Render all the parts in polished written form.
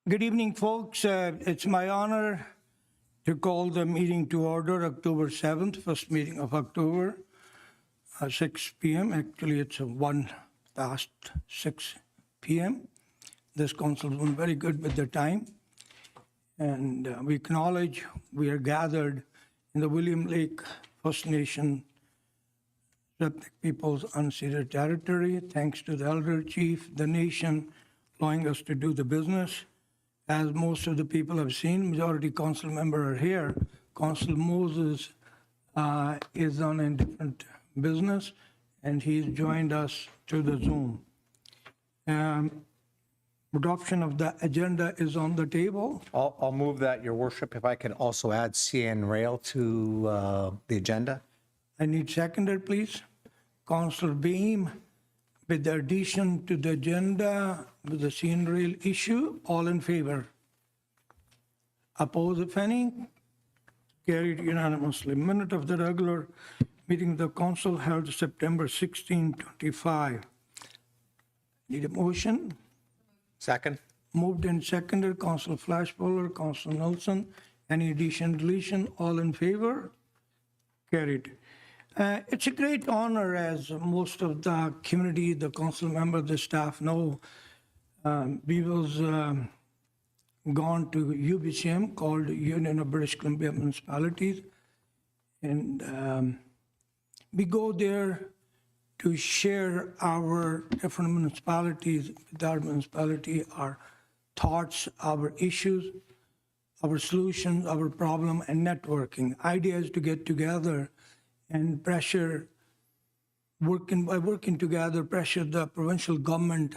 Good evening, folks. It's my honor to call the meeting to order October 7th, first meeting of October, 6 p.m. Actually, it's 1 past 6 p.m. This council has been very good with the time. And we acknowledge we are gathered in the William Lake First Nation people's unceded territory, thanks to the elder chief, the nation, allowing us to do the business. As most of the people have seen, majority council member are here. Council Moses is on a different business, and he's joined us through the Zoom. Adoption of the agenda is on the table. I'll move that, Your Worship. If I can also add CN Rail to the agenda. I need seconder, please. Councillor Boehm, with the addition to the agenda with the CN Rail issue, all in favor? Oppose, if any? Carried unanimously. Minute of the regular meeting of the council held September 16, 25. Need a motion? Second. Moved and seconded. Councillor Flashballer, Councillor Nelson. Any addition, deletion? All in favor? Carried. It's a great honor, as most of the community, the council member, the staff know. We was gone to UBCM, called Union of British Columbia Municipalities, and we go there to share our different municipalities, with our municipality, our thoughts, our issues, our solutions, our problem, and networking. Idea is to get together and pressure, by working together, pressure the provincial government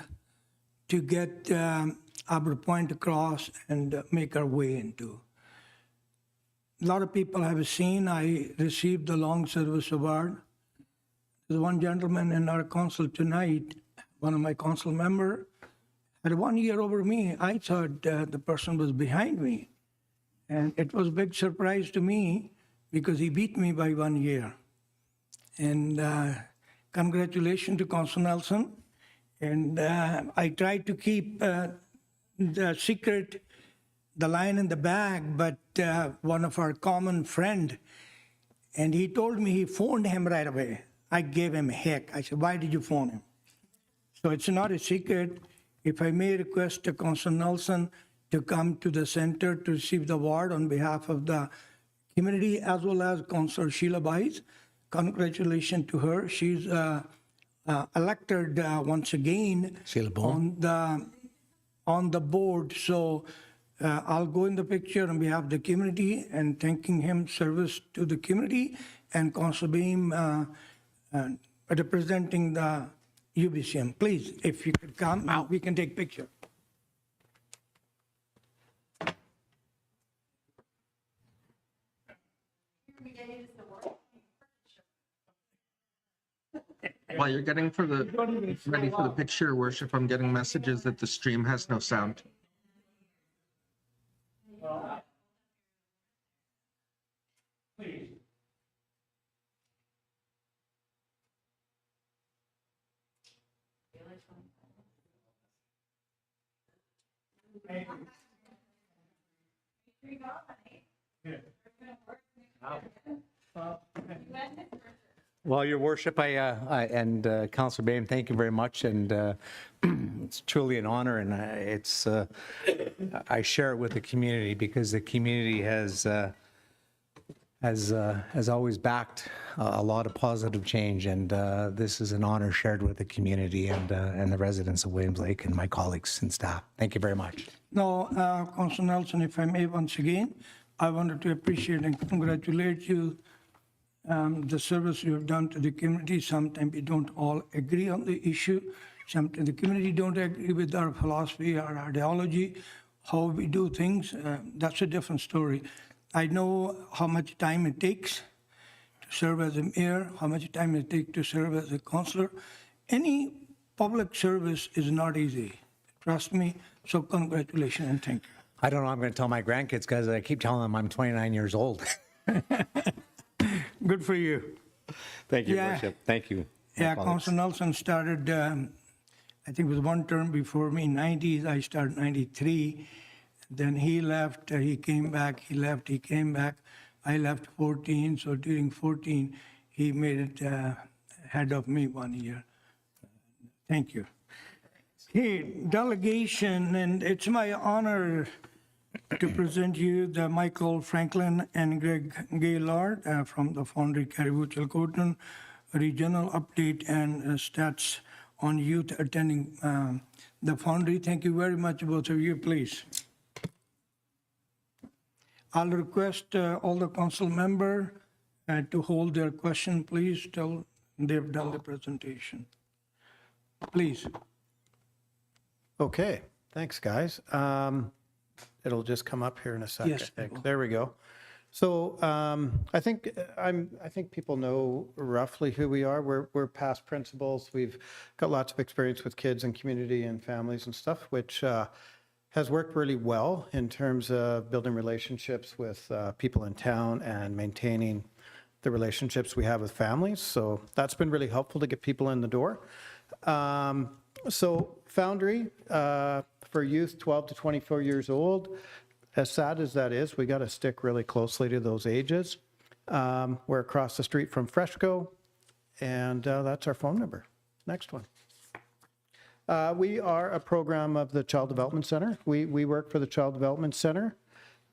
to get our point across and make our way into. A lot of people have seen, I received the Long Service Award. There's one gentleman in our council tonight, one of my council member, had 1 year over me. I thought the person was behind me. And it was a big surprise to me because he beat me by 1 year. And congratulations to Councillor Nelson. And I tried to keep the secret, the line in the bag, but one of our common friend, and he told me he phoned him right away. I gave him a heck. I said, why did you phone him? So it's not a secret. If I may request to Councillor Nelson to come to the center to receive the award on behalf of the community, as well as Councillor Sheila Bais. Congratulations to her. She's elected once again on the board. So I'll go in the picture on behalf of the community and thanking him service to the community, and Councillor Boehm representing the UBCM. Please, if you could come, we can take picture. While you're getting ready for the picture, Worship, I'm getting messages that the stream has no sound. Please. Well, Your Worship, and Councillor Boehm, thank you very much, and it's truly an honor, and I share it with the community because the community has always backed a lot of positive change, and this is an honor shared with the community and the residents of Williams Lake and my colleagues and staff. Thank you very much. No, Councillor Nelson, if I may once again, I wanted to appreciate and congratulate you. The service you have done to the community. Sometimes we don't all agree on the issue. Sometimes the community don't agree with our philosophy, our ideology, how we do things. That's a different story. I know how much time it takes to serve as a mayor, how much time it takes to serve as a councillor. Any public service is not easy. Trust me. So congratulations and thank you. I don't know. I'm going to tell my grandkids because I keep telling them I'm 29 years old. Good for you. Thank you, Worship. Thank you. Yeah, Councillor Nelson started I think it was one term before me, 90s, I started 93. Then he left, he came back, he left, he came back. I left 14, so during 14, he made it ahead of me 1 year. Thank you. Okay, delegation, and it's my honor to present you the Michael Franklin and Gregg Gaylord from the Foundry Cariboo Chilcotin regional update and stats on youth attending the Foundry. Thank you very much, both of you, please. I'll request all the council member to hold their question, please, till they've done the presentation. Please. Okay, thanks, guys. It'll just come up here in a second. Yes, I it think. will. There we go. So I think people know roughly who we are. We're past principals. We've got lots of experience with kids and community and families and stuff, which has worked really well in terms of building relationships with people in town and maintaining the relationships we have with families. So that's been really helpful to get people in the door. So Foundry for youth 12 to 24 years old, as sad as that is, we got to stick really closely to those ages. We're across the street from Fresco, and that's our phone number. Next one. We are a program of the Child Development Center. We work for the Child Development Center,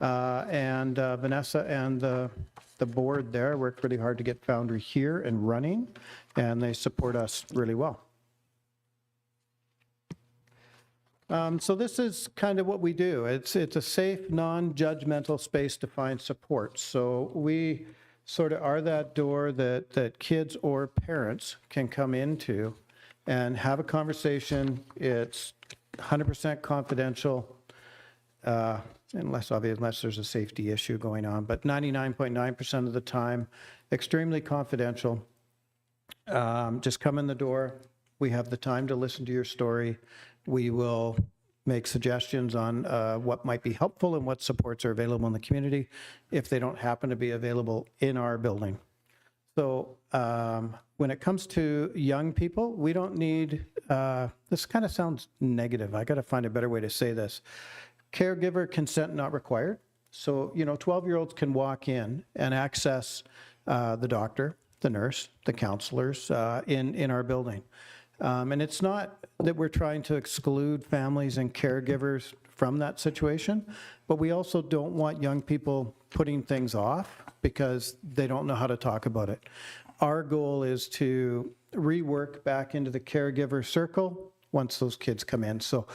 and Vanessa and the board there worked really hard to get Foundry here and running, and they support us really well. So this is kind of what we do. It's a safe, non-judgmental space to find support. So we sort of are that door that kids or parents can come into and have a conversation. It's 100% confidential, unless there's a safety issue going on, but 99.9% of the time, extremely confidential. Just come in the door. We have the time to listen to your story. We will make suggestions on what might be helpful and what supports are available in the community if they don't happen to be available in our building. So when it comes to young people, we don't need, this kind of sounds negative. I got to find a better way to say this. Caregiver consent not required. So, 12-year-olds can walk in and access the doctor, the nurse, the counselors in our building. And it's not that we're trying to exclude families and caregivers from that situation, but we also don't want young people putting things off because they don't know how to talk about it. Our goal is to rework back into the caregiver circle once those kids come in. So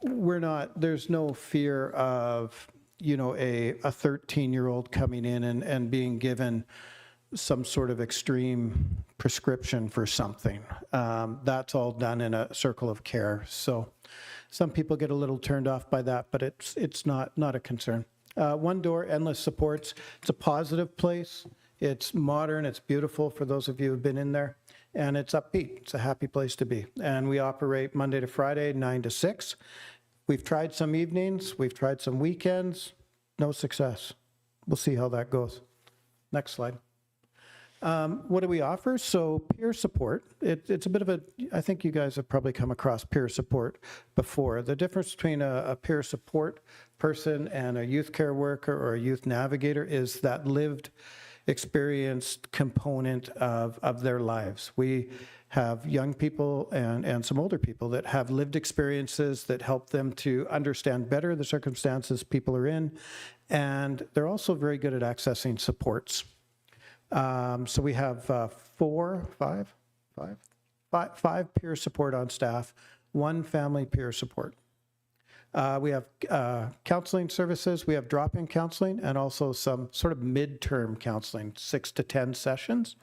there's no fear of, a 13-year-old coming in and being given some sort of extreme prescription for something. That's all done in a circle of care. So some people get a little turned off by that, but it's not a concern. One door, endless supports. It's a positive place. It's modern. It's beautiful for those of you who've been in there. And it's upbeat. It's a happy place to be. And we operate Monday to Friday, 9 to 6. We've tried some evenings. We've tried some weekends. No success. We'll see how that goes. Next slide. What do we offer? So peer support. It's a bit of I think you guys have probably come across peer support before. The difference between a peer support person and a youth care worker or a youth navigator is that lived experienced component of their lives. We have young people and some older people that have lived experiences that help them to understand better the circumstances people are in, and they're also very good at accessing supports. So we have five peer support on staff, one family peer support. We have counseling services, we have drop-in counseling, and also some sort of midterm counseling, 6 to 10 sessions.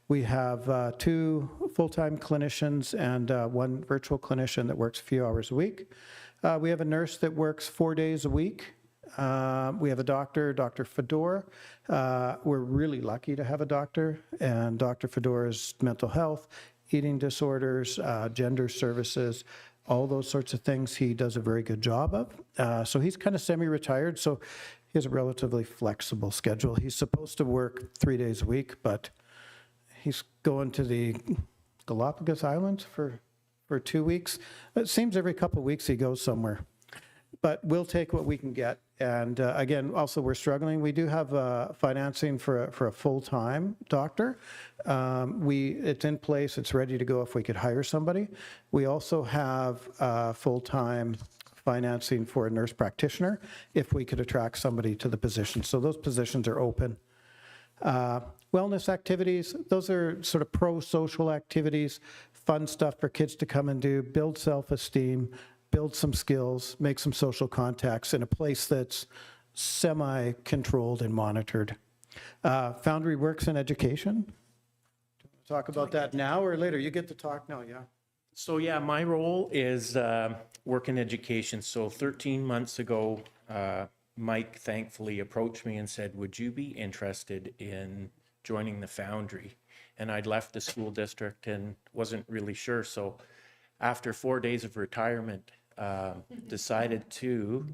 We have 2 full-time clinicians and 1 virtual clinician that works a few hours a week. We have a nurse that works 4 days a week. We have a doctor, Dr. Fedor. We're really lucky to have a doctor, and Dr. Fedor's mental health, eating disorders, gender services, all those sorts of things he does a very good job of. So he's kind of semi-retired, so he has a relatively flexible schedule. He's supposed to work 3 days a week, but he's going to the Galapagos Islands for for 2 weeks. It seems every couple of weeks he goes somewhere. But we'll take what we can get. And again, also we're struggling. We do have financing for a full-time doctor. It's in place. It's ready to go if we could hire somebody. We also have full-time financing for a nurse practitioner if we could attract somebody to the position. So those positions are open. Wellness activities, those are sort of pro-social activities, fun stuff for kids to come and do, build self-esteem, build some skills, make some social contacts in a place that's semi-controlled and monitored. Foundry works in education. Talk about that now or later? You get to talk now, yeah. So yeah, my role is work in education. So 13 months ago, Mike thankfully approached me and said, would you be interested in joining the Foundry? And I'd left the school district and wasn't really sure. So after 4 days of retirement, decided to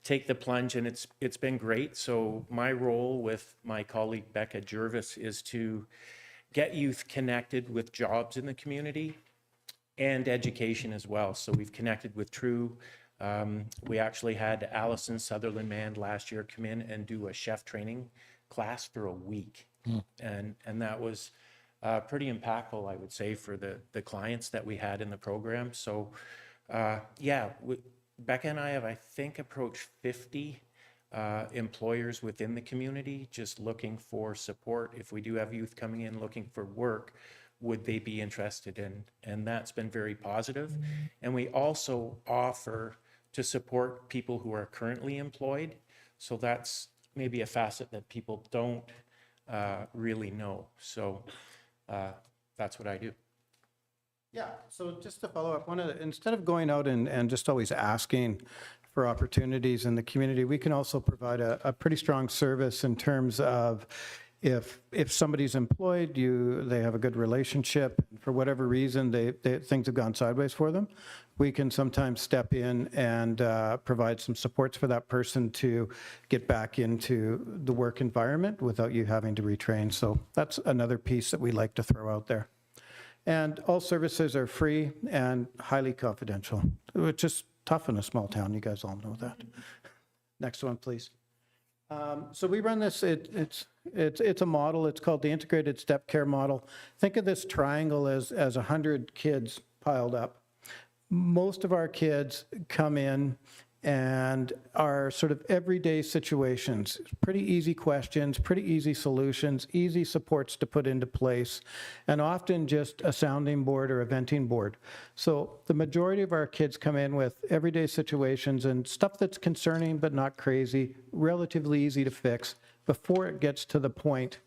take the plunge, and it's been great. So my role with my colleague Becca Jervis is to get youth connected with jobs in the community and education as well. So we've connected with True. We actually had Allison Sutherland-Mand last year come in and do a chef training class for a week. And that was pretty impactful, I would say, for the clients that we had in the program. So yeah, Becca and I have, I think, approached 50 employers within the community just looking for support. If we do have youth coming in looking for work, would they be interested in? And that's been very positive. And we also offer to support people who are currently employed. So that's maybe a facet that people don't really know. So that's what I do. Yeah, so just to follow up, instead of going out and just always asking for opportunities in the community, we can also provide a pretty strong service in terms of if somebody's employed, they have a good relationship, for whatever reason things have gone sideways for them, we can sometimes step in and provide some supports for that person to get back into the work environment without you having to retrain. So that's another piece that we like to throw out there. And all services are free and highly confidential, which is tough in a small town. You guys all know that. Next one, please. So we run this, it's a model. It's called the Integrated Step Care Model. Think of this triangle as 100 kids piled up. Most of our kids come in and are sort of everyday situations, pretty easy questions, pretty easy solutions, easy supports to put into place, and often just a sounding board or a venting board. So the majority of our kids come in with everyday situations and stuff that's concerning but not crazy, relatively easy to fix before it gets to the point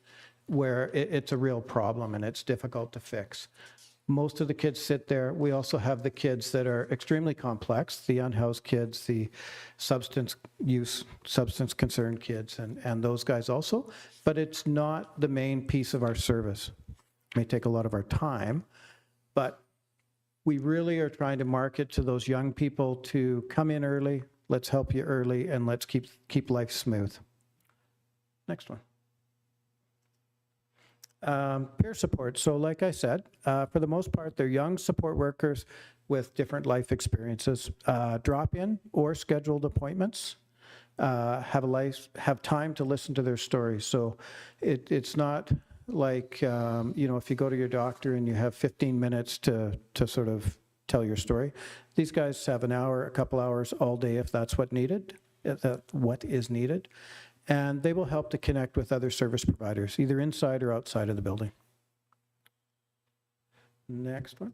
where it's a real problem and it's difficult to fix. Most of the kids sit there. We also have the kids that are extremely complex, the unhoused kids, the substance use, substance concerned kids, and those guys also. But it's not the main piece of our service. It may take a lot of our time, but we really are trying to market to those young people to come in early, let's help you early, and let's keep life smooth. Next one. Peer support. So like I said, for the most part, they're young support workers with different life experiences. Drop-in or scheduled appointments, have time to listen to their stories. So it's not like, if you go to your doctor and you have 15 minutes to sort of tell your story. These guys have an hour, a couple hours all day if that's what is needed. And they will help to connect with other service providers, either inside or outside of the building. Next one.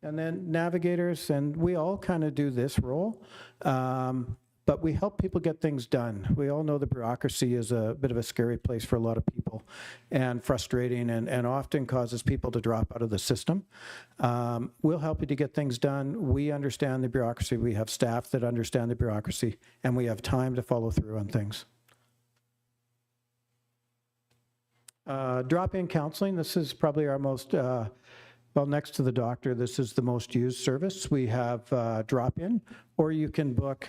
And then navigators, and we all kind of do this role, but we help people get things done. We all know the bureaucracy is a bit of a scary place for a lot of people and frustrating and often causes people to drop out of the system. We'll help you to get things done. We understand the bureaucracy. We have staff that understand the bureaucracy, and we have time to follow through on things. Drop-in counseling, this is probably our most, well, next to the doctor, this is the most used service. We have drop-in, or you can book,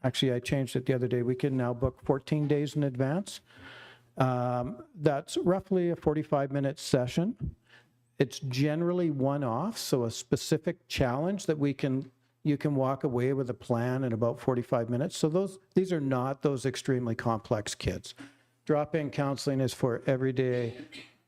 actually I changed it the other day, we can now book 14 days in advance. That's roughly a 45-minute session. It's generally one-off, so a specific challenge that you can walk away with a plan in about 45 minutes. So these are not those extremely complex kids. Drop-in counseling is for everyday,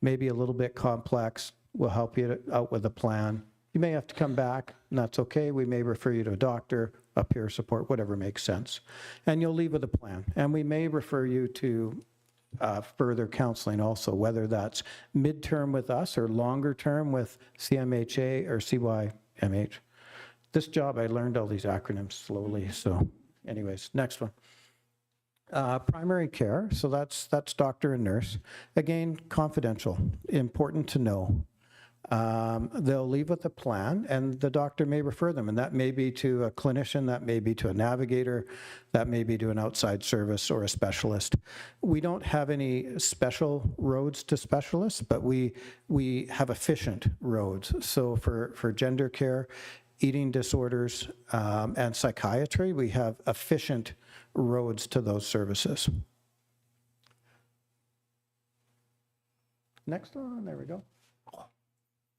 maybe a little bit complex. We'll help you out with a plan. You may have to come back, and that's okay. We may refer you to a doctor, a peer support, whatever makes sense. And you'll leave with a plan. And we may refer you to further counseling also, whether that's midterm with us or longer term with CMHA or CYMH. This job, I learned all these acronyms slowly. So anyways, next one. Primary care, so that's doctor and nurse. Again, confidential, important to know. They'll leave with a plan, and the doctor may refer them, and that may be to a clinician, that may be to a navigator, that may be to an outside service or a specialist. We don't have any special roads to specialists, but we have efficient roads. So for gender care, eating disorders, and psychiatry, we have efficient roads to those services. Next one, there we go.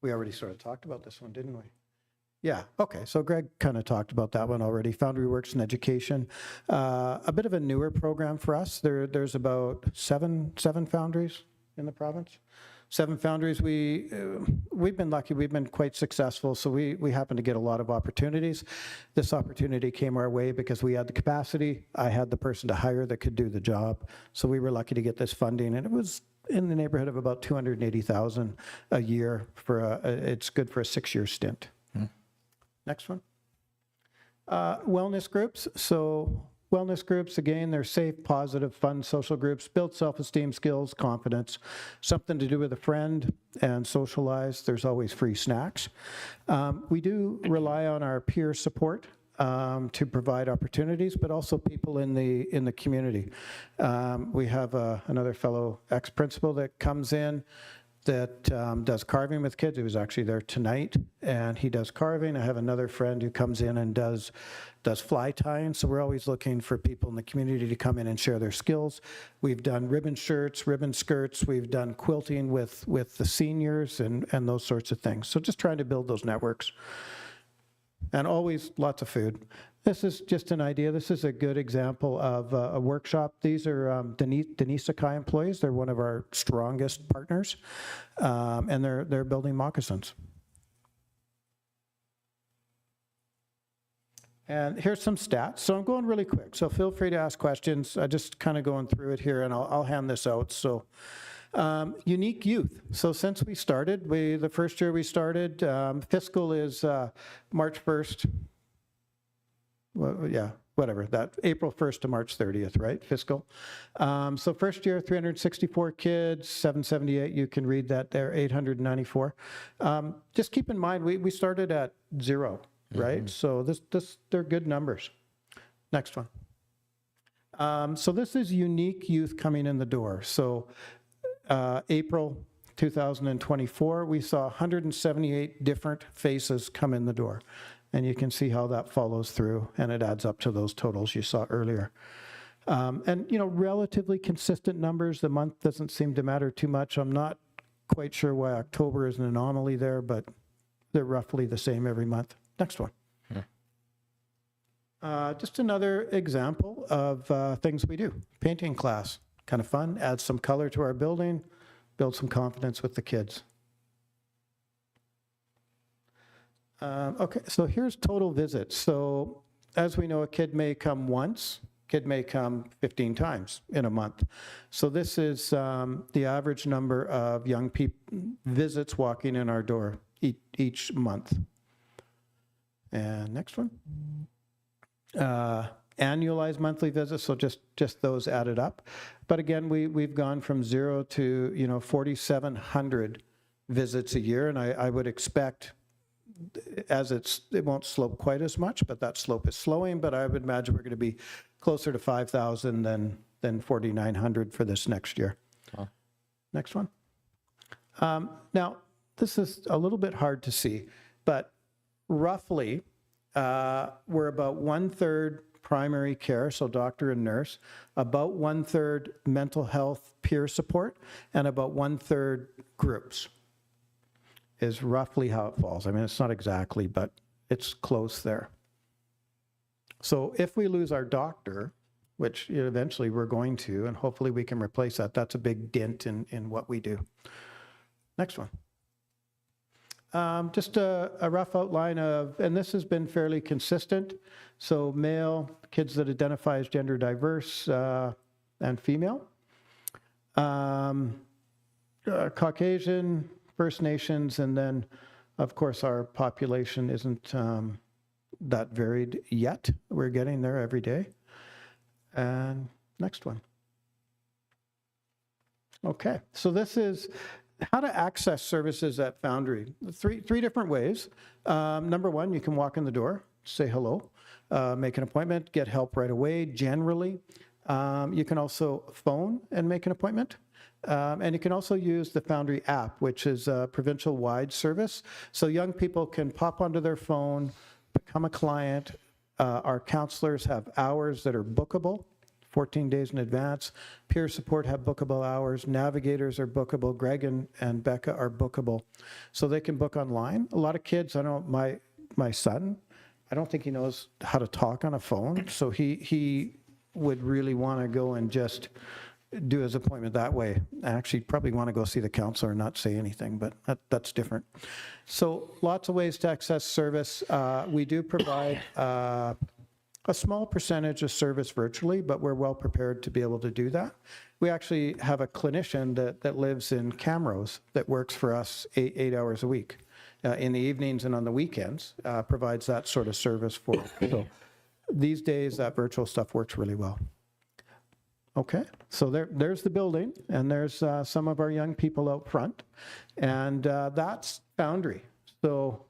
We already sort of talked about this one, didn't we? Yeah, okay, so Gregg kind of talked about that one already. Foundry works in education. A bit of a newer program for us. There's about seven foundries in the province. 7 foundries. We've been lucky, we've been quite successful, so we happen to get a lot of opportunities. This opportunity came our way because we had the capacity. I had the person to hire that could do the job, so we were lucky to get this funding, and it was in the neighborhood of about $280,000 a year for it's good for a 6-year stint. Next one. Wellness groups. So wellness groups, again, they're safe, positive, fun social groups, build self-esteem, skills, confidence, something to do with a friend and socialize. There's always free snacks. We do rely on our peer support to provide opportunities, but also people in the community. We have another fellow ex-principal that comes in that does carving with kids. He was actually there tonight, and he does carving. I have another friend who comes in and does fly tying, so we're always looking for people in the community to come in and share their skills. We've done ribbon shirts, ribbon skirts. We've done quilting with the seniors and those sorts of things. So just trying to build those networks. And always lots of food. This is just an idea. This is a good example of a workshop. These are Denise Sakai employees. They're one of our strongest partners, and they're building moccasins. And here's some stats. So I'm going really quick, so feel free to ask questions. I just kind of going through it here, and I'll hand this out. So unique youth. So since we started, the first year we started, fiscal is March 1st. Well, yeah, whatever, that April 1st to March 30th, right, fiscal. So first year, 364 kids, 778, you can read that there, 894. Just keep in mind, we started at 0, right? So they're good numbers. Next one. So this is unique youth coming in the door. So April 2024, we saw 178 different faces come in the door. And you can see how that follows through, and it adds up to those totals you saw earlier. And, relatively consistent numbers. The month doesn't seem to matter too much. I'm not quite sure why October is an anomaly there, but they're roughly the same every month. Next one. Just another example of things we do. Painting class, kind of fun, adds some color to our building, build some confidence with the kids. Okay, so here's total visits. So as we know, a kid may come once, kid may come 15 times in a month. So this is the average number of young people visits walking in our door each month. And next one. Annualized monthly visits, so just those added up. But again, we've gone from 0 to 4,700 visits a year, and I would expect, as it won't slope quite as much, but that slope is slowing, but I would imagine we're going to be closer to 5,000 than 4,900 for this next year. Huh. Next one. Now, this is a little bit hard to see, but roughly we're about 1/3 primary care, so doctor and nurse, about 1/3 mental health peer support, and about 1/3 groups. is roughly how it falls. I mean, it's not exactly, but it's close there. So if we lose our doctor, which eventually we're going to, and hopefully we can replace that, that's a big dent in what we do. Next one. Just a rough outline of, and this has been fairly consistent. So male, kids that identify as gender diverse and female. Caucasian, First Nations, and then, of course, our population isn't that varied yet. We're getting there every day. And next one. Okay, so this is how to access services at Foundry. Three different ways. Number one, you can walk in the door, say hello, make an appointment, get help right away, generally. You can also phone and make an appointment. And you can also use the Foundry app, which is a provincial-wide service. So young people can pop onto their phone, become a client. Our counselors have hours that are bookable, 14 days in advance. Peer support have bookable hours. Navigators are bookable. Gregg and Becca are bookable. So they can book online. A lot of kids, I know my son, I don't think he knows how to talk on a phone. So he would really want to go and just do his appointment that way. I actually probably want to go see the counselor and not say anything, but that's different. So lots of ways to access service. We do provide a small percentage of service virtually, but we're well prepared to be able to do that. We actually have a clinician that lives in Camrose that works for us 8 hours a week. In the evenings and on the weekends, provides that sort of service for us. So these days, that virtual stuff works really well. Okay, so there's the building, and there's some of our young people out front, and that's Foundry. So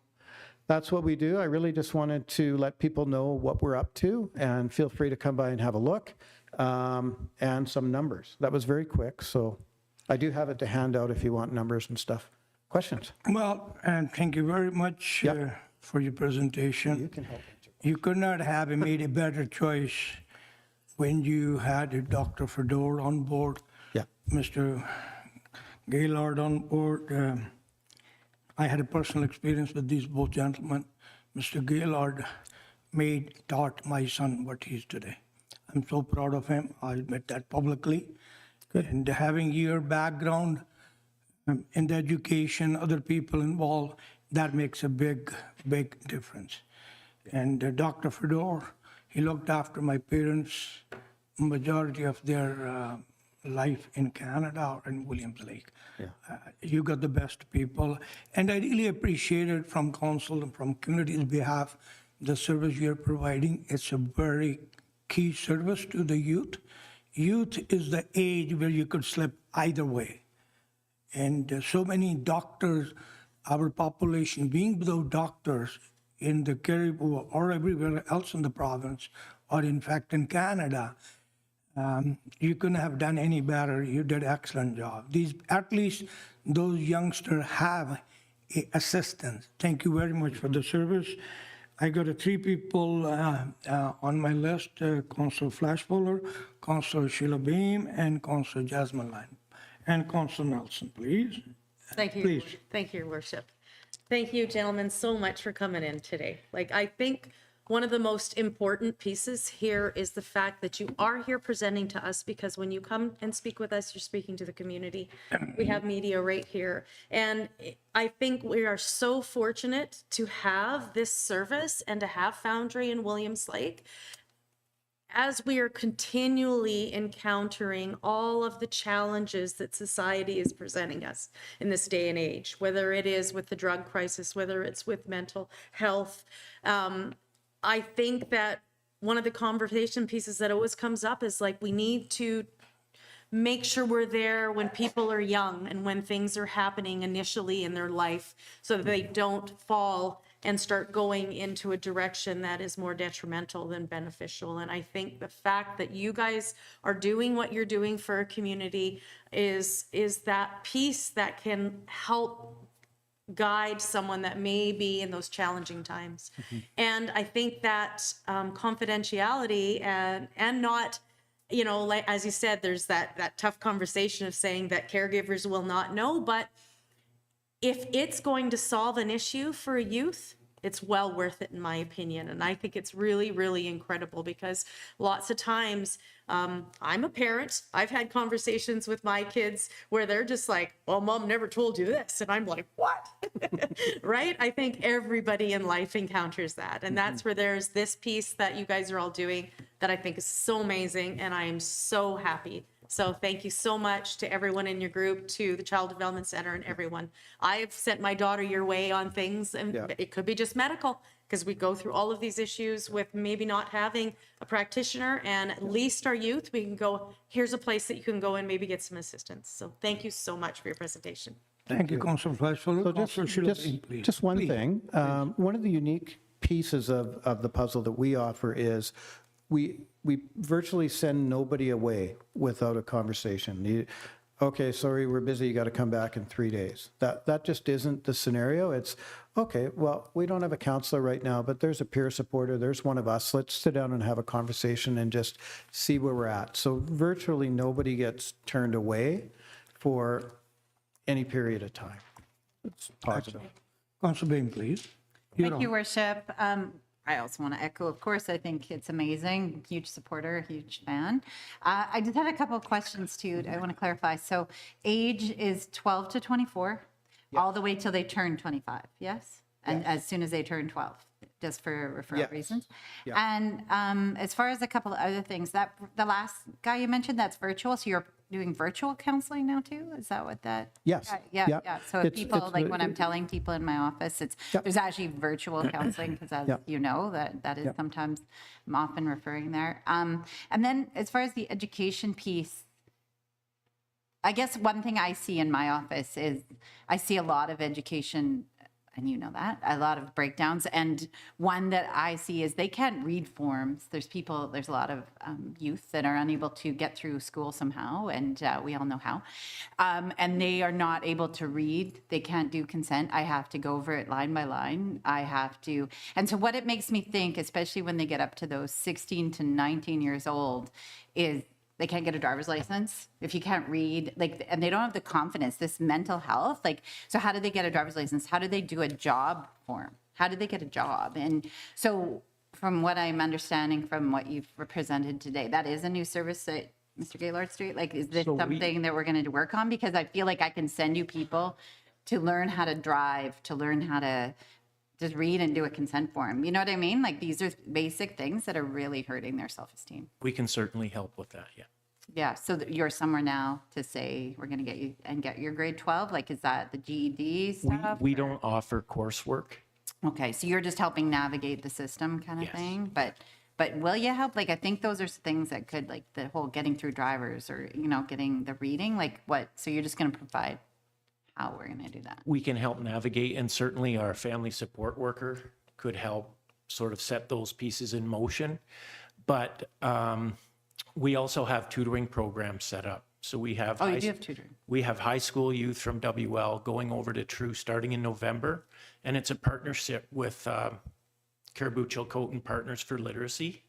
that's what we do. I really just wanted to let people know what we're up to, and feel free to come by and have a look, and some numbers. That was very quick, so I do have it to hand out if you want numbers and stuff. Questions? Well, and thank you very much for your presentation. You can help. You could not have made a better choice when you had Dr. Fedor on board, Yeah. Mr. Gaylord on board. I had a personal experience with these both gentlemen. Mr. Gaylord taught my son what he is today. I'm so proud of him. I admit that publicly. Good. And having your background in the education, other people involved, that makes a big, big difference. And Dr. Fedor, he looked after my parents, majority of their life in Canada or in Williams Lake. Yeah. You got the best people. And I really appreciate it from council and from community's behalf, the service you're providing. It's a very key service to the youth. Youth is the age where you could slip either way. And so many doctors, our population being without doctors in the Cariboo or everywhere else in the province, or in fact in Canada, you couldn't have done any better. You did an excellent job. At least those youngsters have assistance. Thank you very much for the service. I got 3 people on my list, Councillor Flashpoller, Councillor Sheila Boehm, and Councillor Jasmine Lyons. And Councillor Nelson, please. Thank you. Please. Thank you, Your Worship. Thank you, gentlemen, so much for coming in today. I think one of the most important pieces here is the fact that you are here presenting to us, because when you come and speak with us, you're speaking to the community. We have media right here. And I think we are so fortunate to have this service and to have Foundry in Williams Lake, as we are continually encountering all of the challenges that society is presenting us in this day and age, whether it is with the drug crisis, whether it's with mental health. I think that one of the conversation pieces that always comes up is we need to make sure we're there when people are young and when things are happening initially in their life, so that they don't fall and start going into a direction that is more detrimental than beneficial. And I think the fact that you guys are doing what you're doing for a community is that piece that can help guide someone that may be in those challenging times. Mm-hmm. And I think that confidentiality and not, as you said, there's that tough conversation of saying that caregivers will not know, but if it's going to solve an issue for a youth, it's well worth it in my opinion. And I think it's really, really incredible because lots of times I'm a parent. I've had conversations with my kids where they're just like, well, mom never told you this. And I'm like, what? Right? I think everybody in life encounters that. And that's where there's this piece that you guys are all doing that I think is so amazing. And I am so happy. So thank you so much to everyone in your group, to the Child Development Center and everyone. I have sent my daughter your way on things, and it could be just medical, because we go through all of these issues with maybe not having a practitioner, and at least our youth, we can go, here's a place that you can go and maybe get some assistance. So thank you so much for your presentation. Thank you, Councillor Flashfuller. So Councillor Chilcotin, please. just one Please. thing. One of the unique pieces of the puzzle that we offer is we virtually send nobody away without a conversation. Okay, sorry, we're busy, you got to come back in 3 days. That just isn't the scenario. It's, okay, well, we don't have a counselor right now, but there's a peer supporter, there's one of us. Let's sit down and have a conversation and just see where we're at. So virtually nobody gets turned away for any period of time. It's positive. Councillor Boehm, please. You're Thank you, on. Worship. I also want to echo, of course, I think it's amazing. Huge supporter, huge fan. I just had a couple of questions too. I want to clarify. So age is 12 to 24, all the way till they turn 25, yes? And as soon as they turn 12, just for referral Yes. reasons. Yeah. And as far as a couple of other things, that the last guy you mentioned, that's virtual. So you're doing virtual counseling now too? Is that what that? Yes. Yeah. Yeah. So if It's- people, it's like the- when I'm telling people in my office, there's actually virtual counseling because as Yeah. you know, that is sometimes I'm often referring there. And then as far as the education piece, I guess one thing I see in my office is I see a lot of education, and you know that, a lot of breakdowns. And one that I see is they can't read forms. There's a lot of youth that are unable to get through school somehow, and we all know how. And they are not able to read. They can't do consent. I have to go over it line by line. And so what it makes me think, especially when they get up to those 16 to 19 years old, is they can't get a driver's license if you can't read, and they don't have the confidence, this mental health. So how do they get a driver's license? How do they do a job form? How do they get a job? And so from what I'm understanding from what you've represented today, that is a new service that Mr. Gaylord Street, is this something that we're going to work on? Because I feel like I can send you people to learn how to drive, to learn how to just read and do a consent form. You know what I mean? These are basic things that are really hurting their self-esteem. We can certainly help with that, yeah. Yeah, so you're somewhere now to say, we're going to get you and get your grade 12? Is that the GED stuff? We don't offer coursework. Okay, so you're just helping navigate the system kind of Yes. thing? But will you help? I think those are things that could, the whole getting through drivers or, getting the reading, what? So you're just going to provide how we're going to do that? We can help navigate, and certainly our family support worker could help sort of set those pieces in motion. But we also have tutoring programs set up. So we have Oh, you do have tutoring. we have high school youth from WL going over to True starting in November, and it's a partnership with Cariboo Chilcotin Partners for Literacy.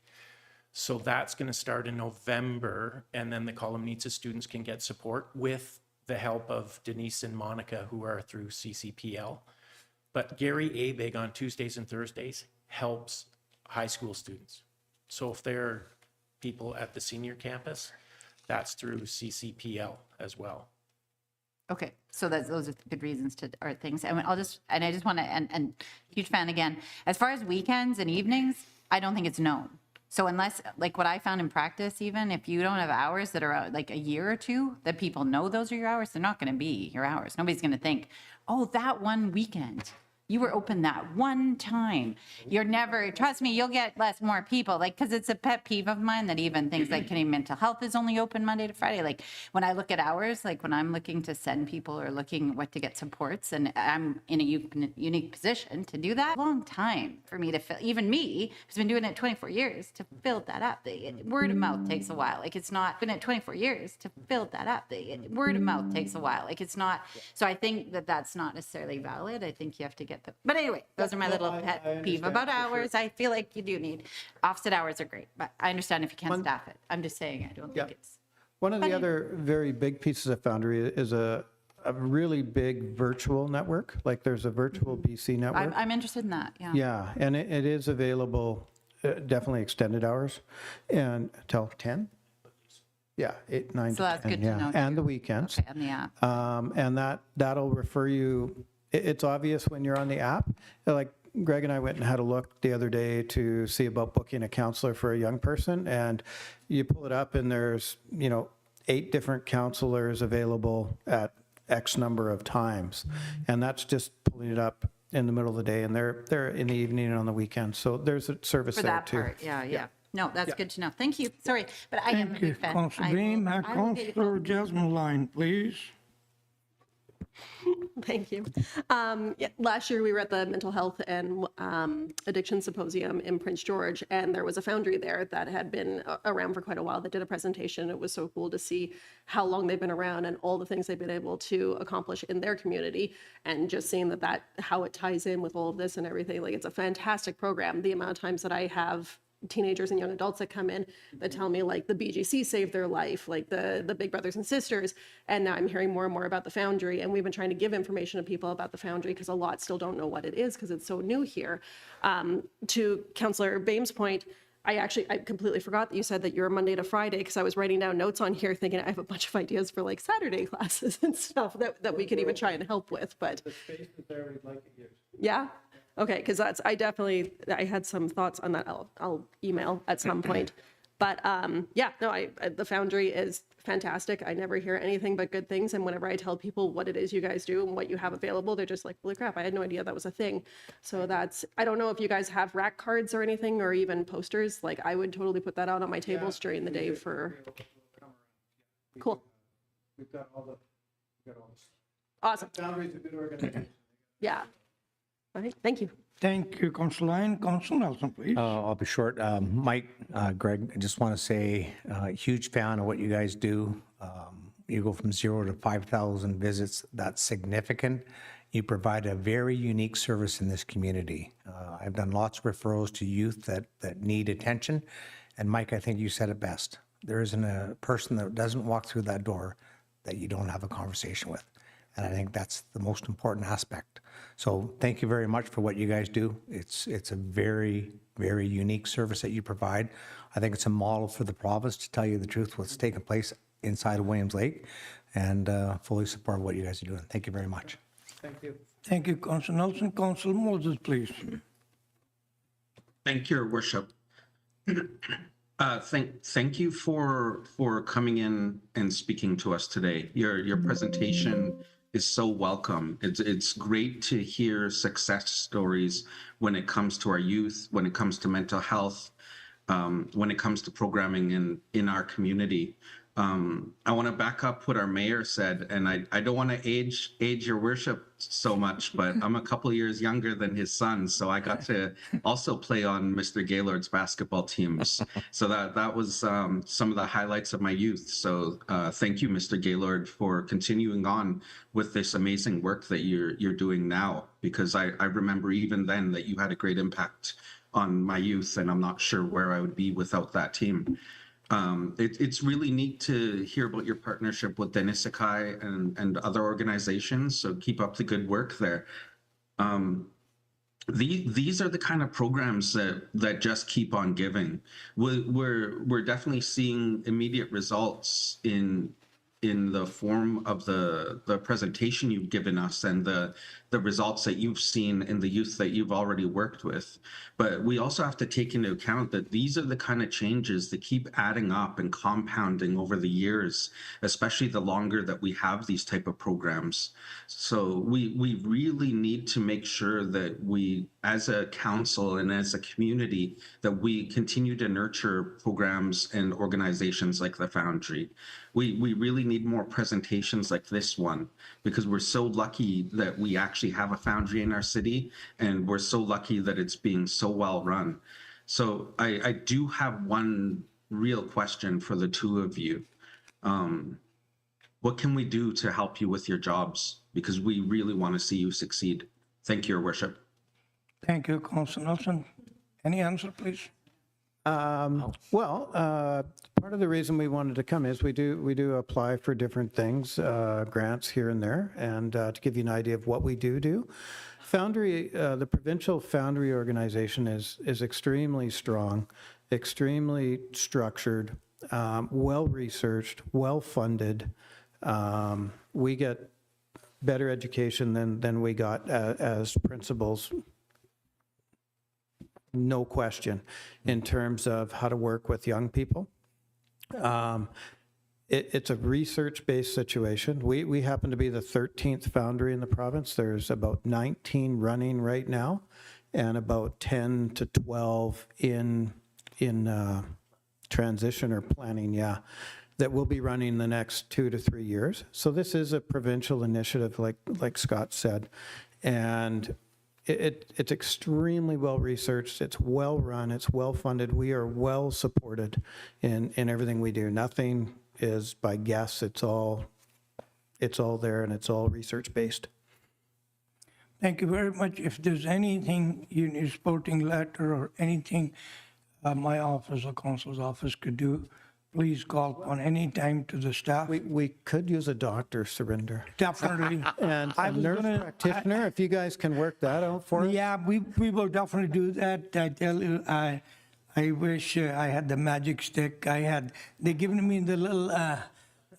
So that's going to start in November, and then the Columnitsa students can get support with the help of Denise and Monica, who are through CCPL. But Gary Abig on Tuesdays and Thursdays helps high school students. So if they're people at the senior campus, that's through CCPL as well. Okay, so those are good reasons or things. And I just want to, and huge fan again, as far as weekends and evenings, I don't think it's known. So unless, what I found in practice, even if you don't have hours that are a year or two, that people know those are your hours, they're not going to be your hours. Nobody's going to think, oh, that one weekend, you were open that one time. You're never, trust me, you'll get more people, because it's a pet peeve of mine that even things like Canadian Mental Health is only open Monday to Friday. When I look at hours, when I'm looking to send people or looking what to get supports, and I'm in a unique position to do that, long time for me to fill, even me, who's been doing it 24 years, to build that up. The word of mouth takes a while. It's not been at 24 years to build that up. The word of mouth takes a while. It's not, so I think that's not necessarily valid. I think you have to get but anyway, those are my little pet peeve about hours. I feel like you do need offset hours are great, but I understand if you can't staff it. I'm just saying I don't think it's. One of the other very big pieces of Foundry is a a really big virtual network, like there's a virtual BC network. I'm interested in that, yeah. Yeah, and it is available, definitely extended hours, and till 10? Yeah, 8, 9 So to that's 10, good to yeah. know, And too. the weekends. Okay, and the app. And that'll refer you, it's obvious when you're on the app. Like Gregg and I went and had a look the other day to see about booking a counselor for a young person, and you pull it up and there's, 8 different counselors available at X number of times. And that's just pulling it up in the middle of the day, and they're in the evening and on the weekend. So there's a service For there that too. part, yeah. No, that's good to know. Thank you. Sorry, but I am a Thank you, big fan. Councillor I Boehm. will- I will get you Councillor Jasmine Lyon, please. Thank you. Last year we were at the Mental Health and Addiction Symposium in Prince George, and there was a Foundry there that had been around for quite a while that did a presentation. It was so cool to see how long they've been around and all the things they've been able to accomplish in their community, and just seeing that how it ties in with all of this and everything. Like, it's a fantastic program. The amount of times that I have teenagers and young adults that come in that tell me like the BGC saved their life, like the Big Brothers and Sisters. And now I'm hearing more and more about the Foundry, and we've been trying to give information to people about the Foundry because a lot still don't know what it is because it's so new here. To Councillor Boehm's point, I completely forgot that you said that you're Monday to Friday, because I was writing down notes on here thinking I have a bunch of ideas for like Saturday classes and stuff that we could even try and help with, but. The space is there, we'd like it used. Yeah? Okay, because I had some thoughts on that. I'll email at some point. But the Foundry is fantastic. I never hear anything but good things. And whenever I tell people what it is you guys do and what you have available, they're just like, holy crap, I had no idea that was a thing. So I don't know if you guys have rack cards or anything, or even posters. Like, I would totally put that out on my tables during the day for. Cool. We've got all the. Awesome. Foundry's a good organization. Yeah. All right, thank you. Thank you, Councillor Lyon. Councillor Nelson, please. I'll be short. Mike, Gregg, I just want to say, huge fan of what you guys do. You go from 0 to 5,000 visits. That's significant. You provide a very unique service in this community. I've done lots of referrals to youth that need attention. And Mike, I think you said it best. There isn't a person that doesn't walk through that door that you don't have a conversation with. And I think that's the most important aspect. So thank you very much for what you guys do. It's a very, very unique service that you provide. I think it's a model for the province, to tell you the truth, what's taking place inside of Williams Lake, and fully support what you guys are doing. Thank you very much. Thank you. Thank you, Councillor Nelson. Councillor Moses, please. Thank you, Your Worship. Thank you for coming in and speaking to us today. Your presentation is so welcome. It's great to hear success stories when it comes to our youth, when it comes to mental health, when it comes to programming in our community. I want to back up what our mayor said, and I don't want to age Your Worship so much, but I'm a couple years younger than his son, so I got to also play on Mr. Gaylord's basketball teams. So that was some of the highlights of my youth. So thank you, Mr. Gaylord, for continuing on with this amazing work that you're doing now, because I remember even then that you had a great impact on my youth, and I'm not sure where I would be without that team. It's really neat to hear about your partnership with Denisikai and other organizations, so keep up the good work there. These are the kind of programs that just keep on giving. We're definitely seeing immediate results in the form of the presentation you've given us and the results that you've seen in the youth that you've already worked with. But we also have to take into account that these are the kind of changes that keep adding up and compounding over the years, especially the longer that we have these type of programs. So we really need to make sure that we, as a council and as a community, that we continue to nurture programs and organizations like the Foundry. We really need more presentations like this one, because we're so lucky that we actually have a Foundry in our city, and we're so lucky that it's being so well run. So I do have one real question for the two of you. What can we do to help you with your jobs? Because we really want to see you succeed. Thank you, Your Worship. Thank you, Councillor Nelson. Any answer, please? Part of the reason we wanted to come is we do apply for different things, grants here and there, and to give you an idea of what we do. Foundry, the provincial Foundry organization is extremely strong, extremely structured, well-researched, well-funded. We get better education than we got as principals, no question, in terms of how to work with young people. It's a research-based situation. We happen to be the 13th Foundry in the province. There's about 19 running right now, and about 10 to 12 in transition or planning, that will be running the next 2 to 3 years. So this is a provincial initiative, like Scott said, and it's extremely well researched. It's well run. It's well funded. We are well supported in everything we do. Nothing is by guess. It's all there, and it's all research based. Thank you very much. If there's anything you need, supporting letter or anything my office or council's office could do, please call on any time to the staff. We could use a doctor, Surinder. Definitely. And a nurse practitioner, if you guys can work that out for us. Yeah, we will definitely do that. I tell you, I wish I had the magic stick. They given me the little,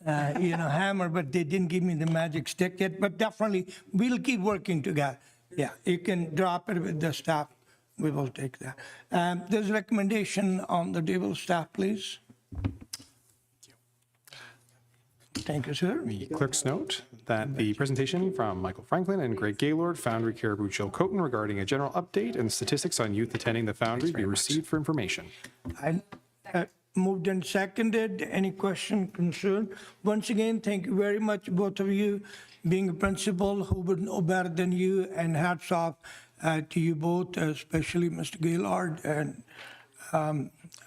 hammer, but they didn't give me the magic stick yet. But definitely, we'll keep working together. Yeah, you can drop it with the staff. We will take that. There's a recommendation on the table, staff, please. Thank you, sir. The clerk's note that the presentation from Michael Franklin and Greg Gaylord, Foundry, Cariboo, Chilcotin, regarding a general update and statistics on youth attending the Foundry be received for information. I moved and seconded. Any question, concern? Once again, thank you very much, both of you. Being a principal, who would know better than you, and hats off to you both, especially Mr. Gaylord and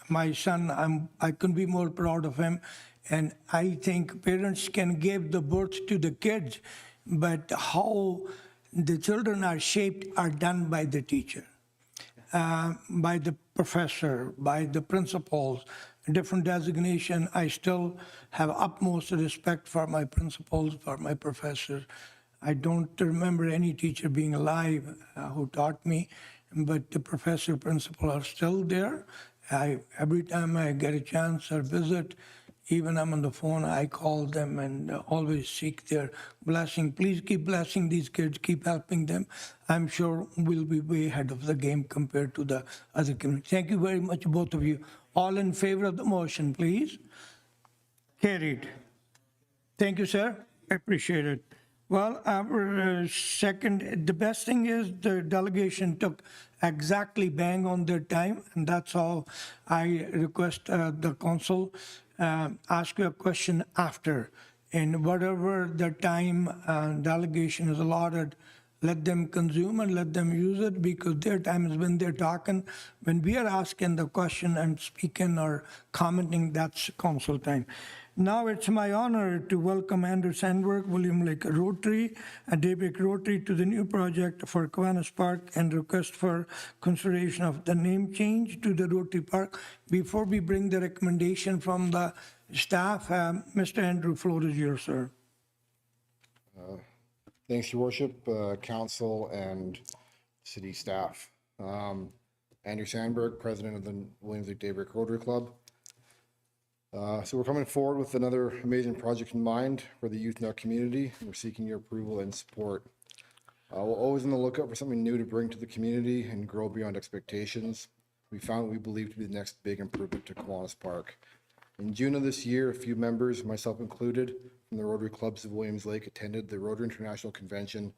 my son. I couldn't be more proud of him. And I think parents can give the birth to the kids, but how the children are shaped are done by the teacher, by the professor, by the principals, different designation. I still have utmost respect for my principals, for my professors. I don't remember any teacher being alive who taught me, but the professor, principal are still there. Every time I get a chance or visit, even I'm on the phone, I call them and always seek their blessing. Please keep blessing these kids, keep helping them. I'm sure we'll be way ahead of the game compared to the other community. Thank you very much, both of you. All in favor of the motion, please. Carried. Thank you, sir. I appreciate it. Well, our second, the best thing is the delegation took exactly bang on their time, and that's all. I request the council ask you a question after, and whatever the time delegation is allotted, let them consume and let them use it, because their time is when they're talking. When we are asking the question and speaking or commenting, that's council time. Now it's my honor to welcome Andrew Sandberg, William Lake Rotary, and Daybreak Rotary to the new project for Kiwanis Park, and request for consideration of the name change to the Rotary Park. Before we bring the recommendation from the staff, Mr. Andrew, floor is yours, sir. Thanks, Your Worship, Council, and City staff. Andrew Sandberg, President of the Williams Lake Daybreak Rotary Club. So we're coming forward with another amazing project in mind for the youth in our community. We're seeking your approval and support. We're always on the lookout for something new to bring to the community and grow beyond expectations. We found what we believe to be the next big improvement to Kiwanis Park. In June of this year, a few members, myself included, from the Rotary Clubs of Williams Lake attended the Rotary International Convention.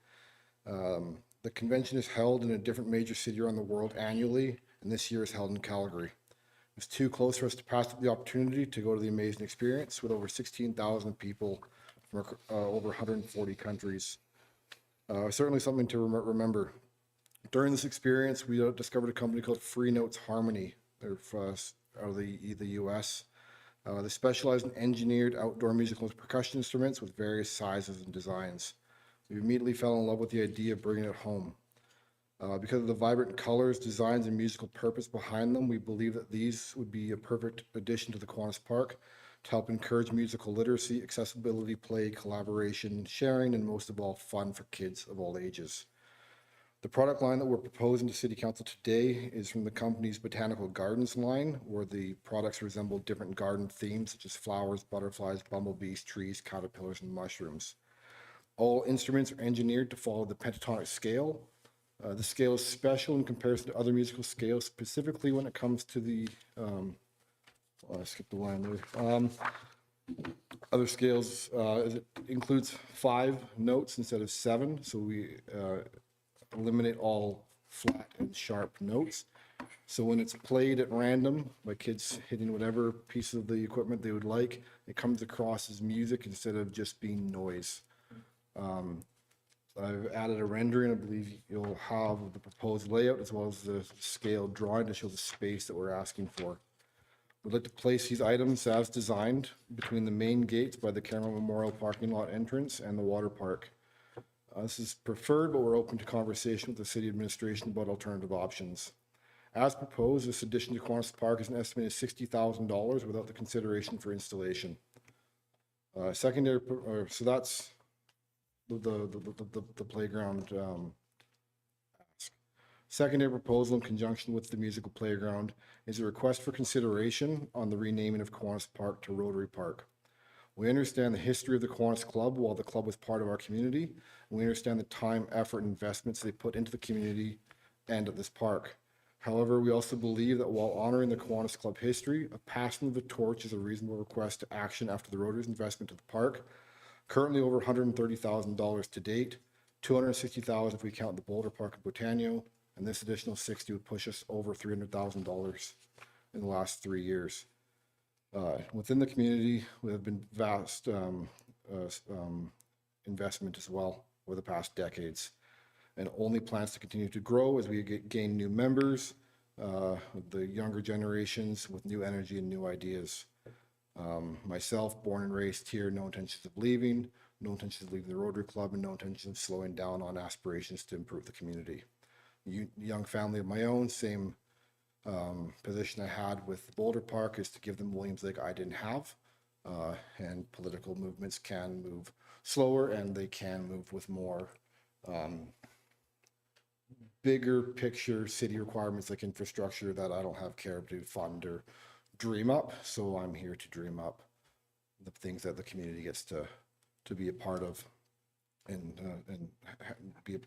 The convention is held in a different major city around the world annually, and this year is held in Calgary. It's too close for us to pass up the opportunity to go to the amazing experience with over 16,000 people from over 140 countries. Certainly something to remember. During this experience, we discovered a company called Free Notes Harmony. They're out of the US. They specialize in engineered outdoor musical percussion instruments with various sizes and designs. We immediately fell in love with the idea of bringing it home. Because of the vibrant colors, designs, and musical purpose behind them, we believe that these would be a perfect addition to the Kiwanis Park to help encourage musical literacy, accessibility, play, collaboration, sharing, and most of all, fun for kids of all ages. The product line that we're proposing to City Council today is from the company's Botanical Gardens line, where the products resemble different garden themes such as flowers, butterflies, bumblebees, trees, caterpillars, and mushrooms. All instruments are engineered to follow the pentatonic scale. The scale is special in comparison to other musical scales, specifically when it comes to the, I skipped the line there. Other scales, it includes 5 notes instead of 7, so we eliminate all flat and sharp notes. So when it's played at random by kids hitting whatever piece of the equipment they would like, it comes across as music instead of just being noise. I've added a rendering, I believe you'll have the proposed layout as well as the scale drawing to show the space that we're asking for. We'd like to place these items as designed between the main gates by the Cameron Memorial parking lot entrance and the water park. This is preferred, but we're open to conversation with the city administration about alternative options. As proposed, this addition to Kiwanis Park is an estimated $60,000 without the consideration for installation. Secondary, so that's the playground ask. Secondary proposal in conjunction with the musical playground is a request for consideration on the renaming of Kiwanis Park to Rotary Park. We understand the history of the Kiwanis Club while the club was part of our community, and we understand the time, effort, and investments they put into the community and at this park. However, we also believe that while honoring the Kiwanis Club history, a passing of the torch is a reasonable request to action after the Rotary's investment to the park. Currently over $130,000 to date, $260,000 if we count the Boulder Park and Botanio, and this additional $60,000 would push us over $300,000 in the last 3 years. Within the community, we have been vast investment as well over the past decades, and only plans to continue to grow as we gain new members, the younger generations with new energy and new ideas. Myself, born and raised here, no intentions of leaving, no intentions of leaving the Rotary Club, and no intentions of slowing down on aspirations to improve the community. Young family of my own, same position I had with the Boulder Park is to give them Williams Lake I didn't have, and political movements can move slower and they can move with more bigger picture city requirements like infrastructure that I don't have care to fund or dream up. So I'm here to dream up the things that the community gets to be a part of and be,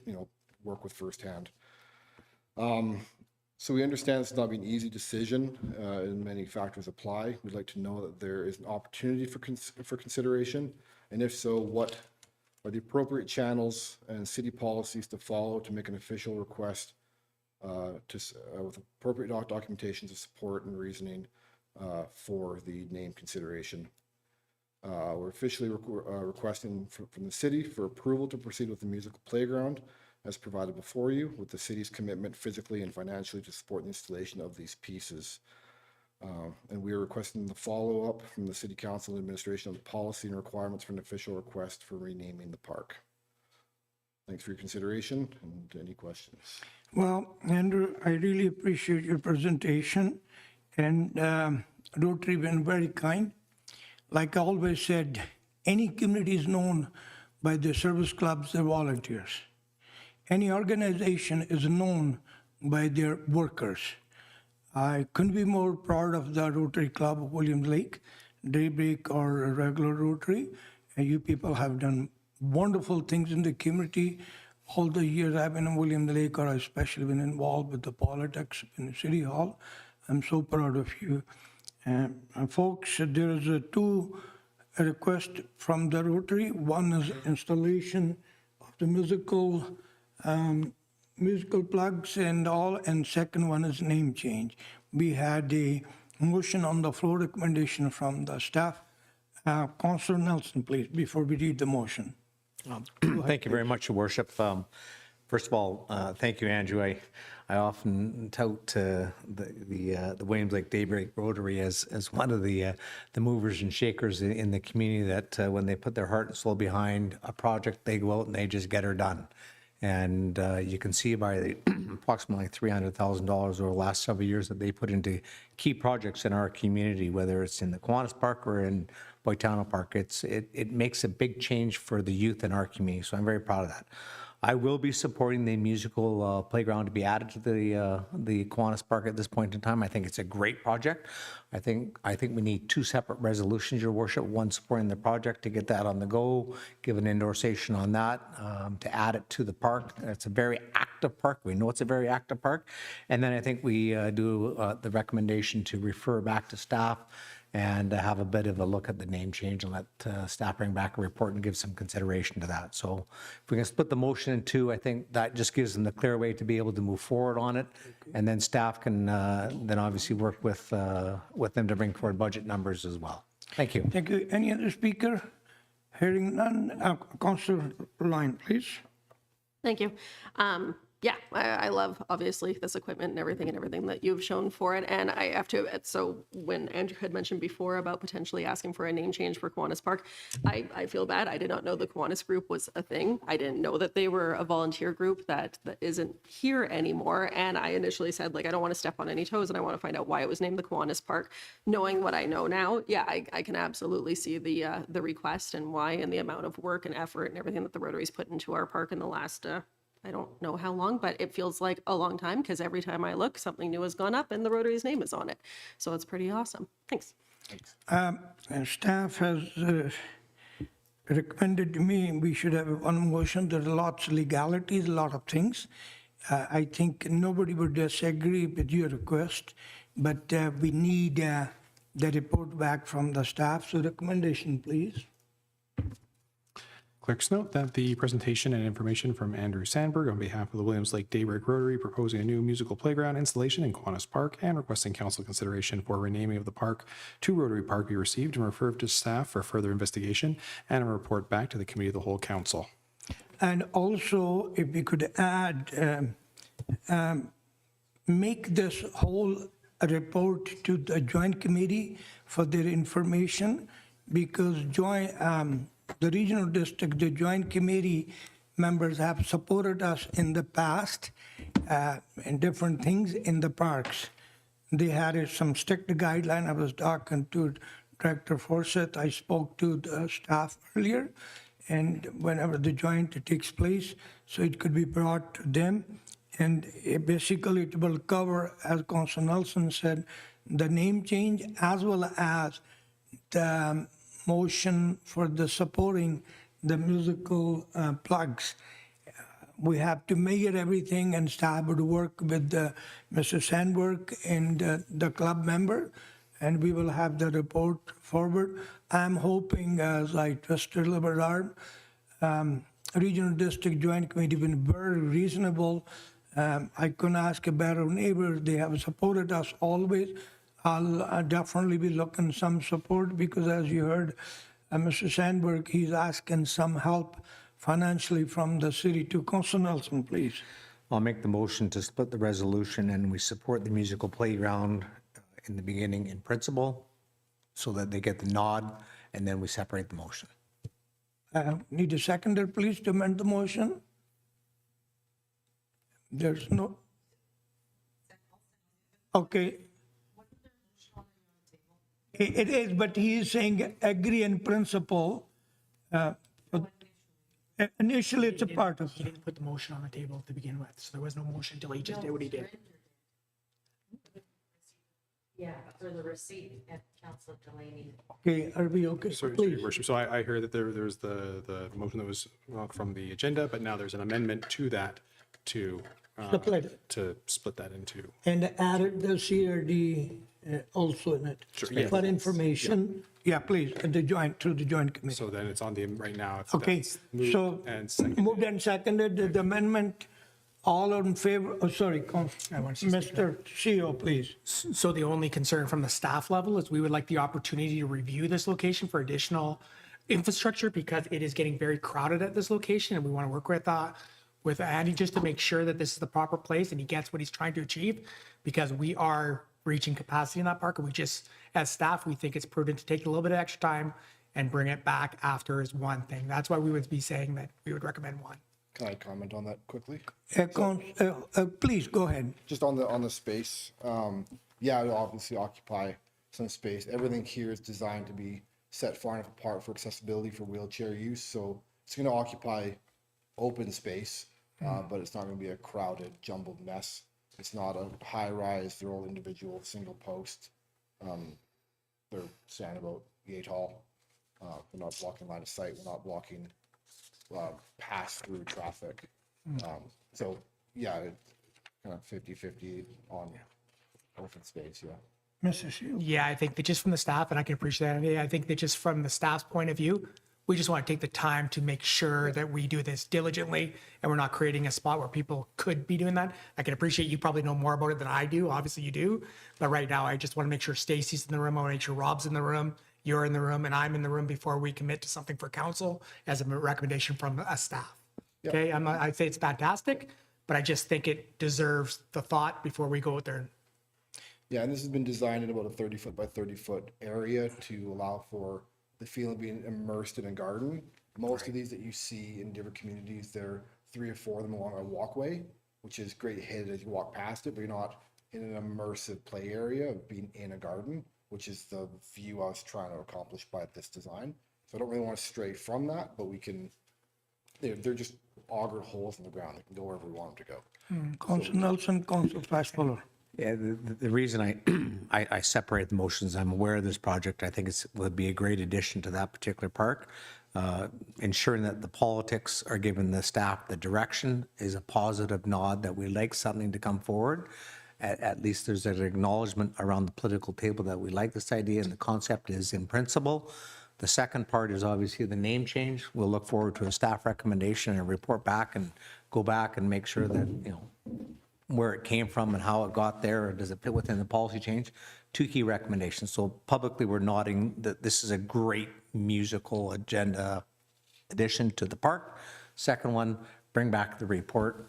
work with firsthand. So we understand it's not an easy decision, and many factors apply. We'd like to know that there is an opportunity for consideration, and if so, what are the appropriate channels and city policies to follow to make an official request with appropriate documentation of support and reasoning for the name consideration. We're officially requesting from the city for approval to proceed with the musical playground as provided before you, with the city's commitment physically and financially to support the installation of these pieces. And we are requesting the follow-up from the City Council and Administration of the policy and requirements for an official request for renaming the park. Thanks for your consideration, and any questions? Well, Andrew, I really appreciate your presentation, and Rotary been very kind. Like I always said, any community is known by their service clubs, their volunteers. Any organization is known by their workers. I couldn't be more proud of the Rotary Club of Williams Lake, Daybreak or a regular Rotary. And you people have done wonderful things in the community. All the years I've been in Williams Lake, or especially been involved with the politics in the City Hall, I'm so proud of you. Folks, there is two requests from the Rotary. One is installation of the musical plugs and all, and second one is name change. We had a motion on the floor, recommendation from the staff. Councillor Nelson, please, before we read the motion. Thank you very much, Your Worship. First of all, thank you, Andrew. I often tout the Williams Lake Daybreak Rotary as one of the movers and shakers in the community that when they put their heart and soul behind a project, they go out and they just get her done. And you can see by the approximately $300,000 over the last several years that they put into key projects in our community, whether it's in the Kiwanis Park or in Boitano Park. It makes a big change for the youth in our community, so I'm very proud of that. I will be supporting the musical playground to be added to the Kiwanis Park at this point in time. I think it's a great project. I think we need two separate resolutions, Your Worship. One supporting the project to get that on the go, give an endorsation on that, to add it to the park. It's a very active park. We know it's a very active park. And then I think we do the recommendation to refer back to staff and have a bit of a look at the name change and let staff bring back a report and give some consideration to that. So if we can split the motion in two, I think that just gives them the clear way to be able to move forward on it. And then staff can then obviously work with them to bring forward budget numbers as well. Thank you. Thank you. Any other speaker? Hearing none. Councillor Lyons, please. Thank you. Yeah, I love obviously this equipment and everything that you've shown for it. And I have to, so when Andrew had mentioned before about potentially asking for a name change for Kiwanis Park, I feel bad. I did not know the Kiwanis group was a thing. I didn't know that they were a volunteer group that isn't here anymore. And I initially said, like, I don't want to step on any toes and I want to find out why it was named the Kiwanis Park. Knowing what I know now, yeah, I can absolutely see the request and why, and the amount of work and effort and everything that the Rotary's put into our park in the last I don't know how long, but it feels like a long time because every time I look, something new has gone up and the Rotary's name is on it. So it's pretty awesome. Thanks. And staff has recommended to me we should have one motion. There's lots of legalities, a lot of things. I think nobody would disagree with your request, but we need the report back from the staff. So recommendation, please. Clerks note that the presentation and information from Andrew Sandberg on behalf of the Williams Lake Daybreak Rotary proposing a new musical playground installation in Kiwanis Park and requesting council consideration for renaming of the park to Rotary Park be received and referred to staff for further investigation and a report back to the Committee of the Whole Council. And also, if we could add, make this whole report to the Joint Committee for their information, because the regional district, the Joint Committee members have supported us in the past in different things in the parks. They had some strict guideline. I was talking to Director Forsyth. I spoke to the staff earlier, and whenever the joint takes place, so it could be brought to them. And basically it will cover, as Councillor Nelson said, the name change as well as the motion for the supporting the musical plugs. We have to measure everything, and staff would work with Mr. Sandberg and the club member, and we will have the report forward. I'm hoping, as I trusted Liberard, Regional District Joint Committee been very reasonable. I couldn't ask a better neighbor. They have supported us always. I'll definitely be looking some support because, as you heard, Mr. Sandberg, he's asking some help financially from the city to Councillor Nelson, please. I'll make the motion to split the resolution, and we support the musical playground in the beginning in principle so that they get the nod, and then we separate the motion. Need a seconder, please, to amend the motion? There's no... Okay. It is, but he is saying agree in principle. Initially, it's a part of... He didn't put the motion on the table to begin with, so there was no motion until he just did what he did. Yeah, for the receipt at Councillor Delaney. Okay, are we okay? Sorry, Please. Your Worship. So I heard that there's the motion that was from the agenda, but now there's an amendment to that to split that into. And added the CRD also in it. Sure, yeah. For information. Yeah, please, through the joint committee. So then it's on the, right now. Okay, That's moved so and seconded. moved and seconded, the amendment, all in favor, Mr. CEO, please. So the only concern from the staff level is we would like the opportunity to review this location for additional infrastructure because it is getting very crowded at this location, and we want to work with Andy just to make sure that this is the proper place and he gets what he's trying to achieve, because we are reaching capacity in that park, and we just, as staff, we think it's prudent to take a little bit of extra time and bring it back after is one thing. That's why we would be saying that we would recommend one. Can I comment on that quickly? Please, go ahead. Just on the space, yeah, it'll obviously occupy some space. Everything here is designed to be set far enough apart for accessibility for wheelchair use, so it's going to occupy open space, but it's not going to be a crowded, jumbled mess. It's not a high-rise, they're all individual, single post. They're standing about yay tall. We're not blocking line of sight, we're not blocking pass-through traffic. So, yeah, kind of 50-50 on open space, yeah. Mr. Shields? Yeah, I think that just from the staff, and I can appreciate that, I think that just from the staff's point of view, we just want to take the time to make sure that we do this diligently and we're not creating a spot where people could be doing that. I can appreciate you probably know more about it than I do. Obviously you do. But right now, I just want to make sure Stacy's in the room. I want to make sure Rob's in the room, you're in the room, and I'm in the room before we commit to something for council as a recommendation from a staff. Okay, I'd say it's fantastic, but I just think it deserves the thought before we go out there. Yeah, and this has been designed in about a 30-foot by 30-foot area to allow for the feeling of being immersed in a garden. Most of these that you see in different communities, there are 3 or 4 of them along a walkway, which is great hit as you walk past it, but you're not in an immersive play area of being in a garden, which is the view I was trying to accomplish by this design. So I don't really want to stray from that, but we can, they're just augured holes in the ground. They can go wherever we want them to go. Councillor Nelson, Councillor Flashballer. Yeah, the reason I separate the motions, I'm aware of this project. I think it would be a great addition to that particular park. Ensuring that the politics are giving the staff the direction is a positive nod that we like something to come forward. At least there's an acknowledgement around the political table that we like this idea and the concept is in principle. The second part is obviously the name change. We'll look forward to a staff recommendation and report back and go back and make sure that, you know, where it came from and how it got there, or does it fit within the policy change? 2 key recommendations. So publicly, we're nodding that this is a great musical agenda addition to the park. Second one, bring back the report.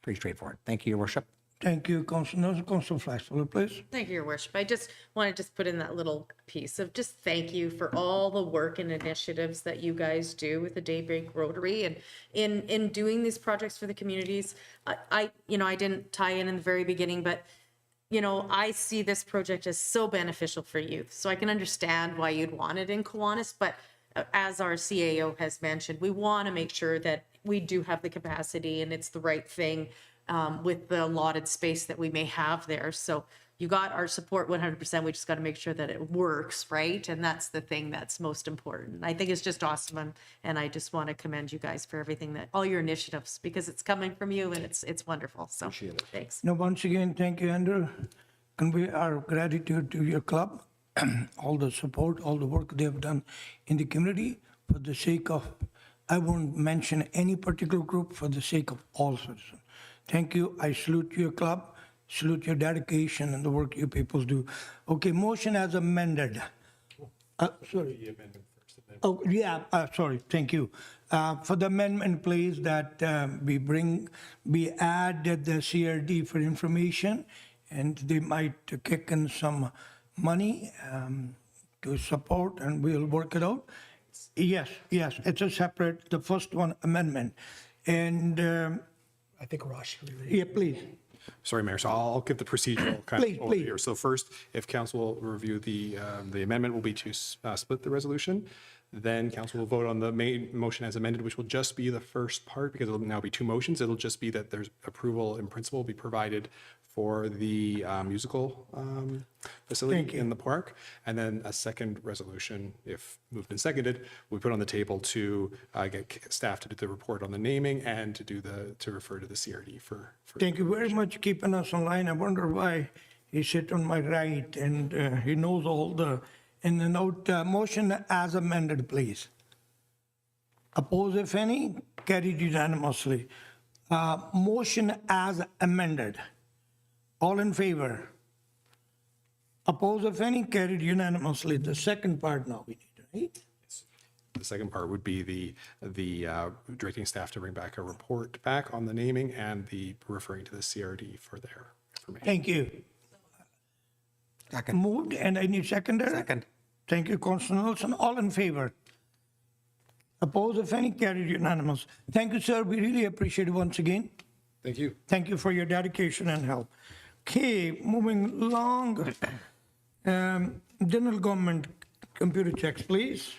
Pretty straightforward. Thank you, Your Worship. Thank you, Councillor Nelson. Councillor Flashballer, please. Thank you, Your Worship. I just want to put in that little piece of just thank you for all the work and initiatives that you guys do with the Daybreak Rotary and in doing these projects for the communities. I didn't tie in the very beginning, but I see this project as so beneficial for youth. So I can understand why you'd want it in Kiwanis, but as our CAO has mentioned, we want to make sure that we do have the capacity and it's the right thing with the allotted space that we may have there. So you got our support 100%. We just got to make sure that it works, right? And that's the thing that's most important. I think it's just awesome. And I just want to commend you guys for everything all your initiatives, because it's coming from you and it's wonderful. So thanks. Now, once again, thank you, Andrew. Convey our gratitude to your club, all the support, all the work they have done in the community for the sake of, I won't mention any particular group, for the sake of all citizens. Thank you. I salute your club, salute your dedication and the work you people do. Okay, motion as amended. Sorry. Oh, yeah, sorry, thank you. For the amendment, please, that we add the CRD for information, and they might kick in some money to support, and we'll work it out. Yes, it's a separate, the first one amendment. And I think Rosh. yeah, please. Sorry, Mayor, so I'll give the procedural kind Please, of please. overview. So first, if council will review the amendment will be to split the resolution. Then council will vote on the main motion as amended, which will just be the first part, because it'll now be 2 motions. It'll just be that there's approval in principle will be provided for the musical facility in the park. And then a second resolution, if moved and seconded, we put on the table to get staff to do the report on the naming and to refer to the CRD for. Thank you very much keeping us online. I wonder why he sit on my right and he knows all the in and out. Motion as amended, please. Oppose, if any, carried unanimously. Motion as amended. All in favor? Oppose, if any, carried unanimously. The second part now we need, right? The second part would be the directing staff to bring back a report back on the naming and the referring to the CRD for their information. Thank you. Second. Moved, and I need seconder. Second. Thank you, Councillor Nelson. All in favor? Opposed, if any, carried unanimous. Thank you, sir. We really appreciate it once again. Thank you. Thank you for your dedication and help. Okay, moving along. General government computer checks, please.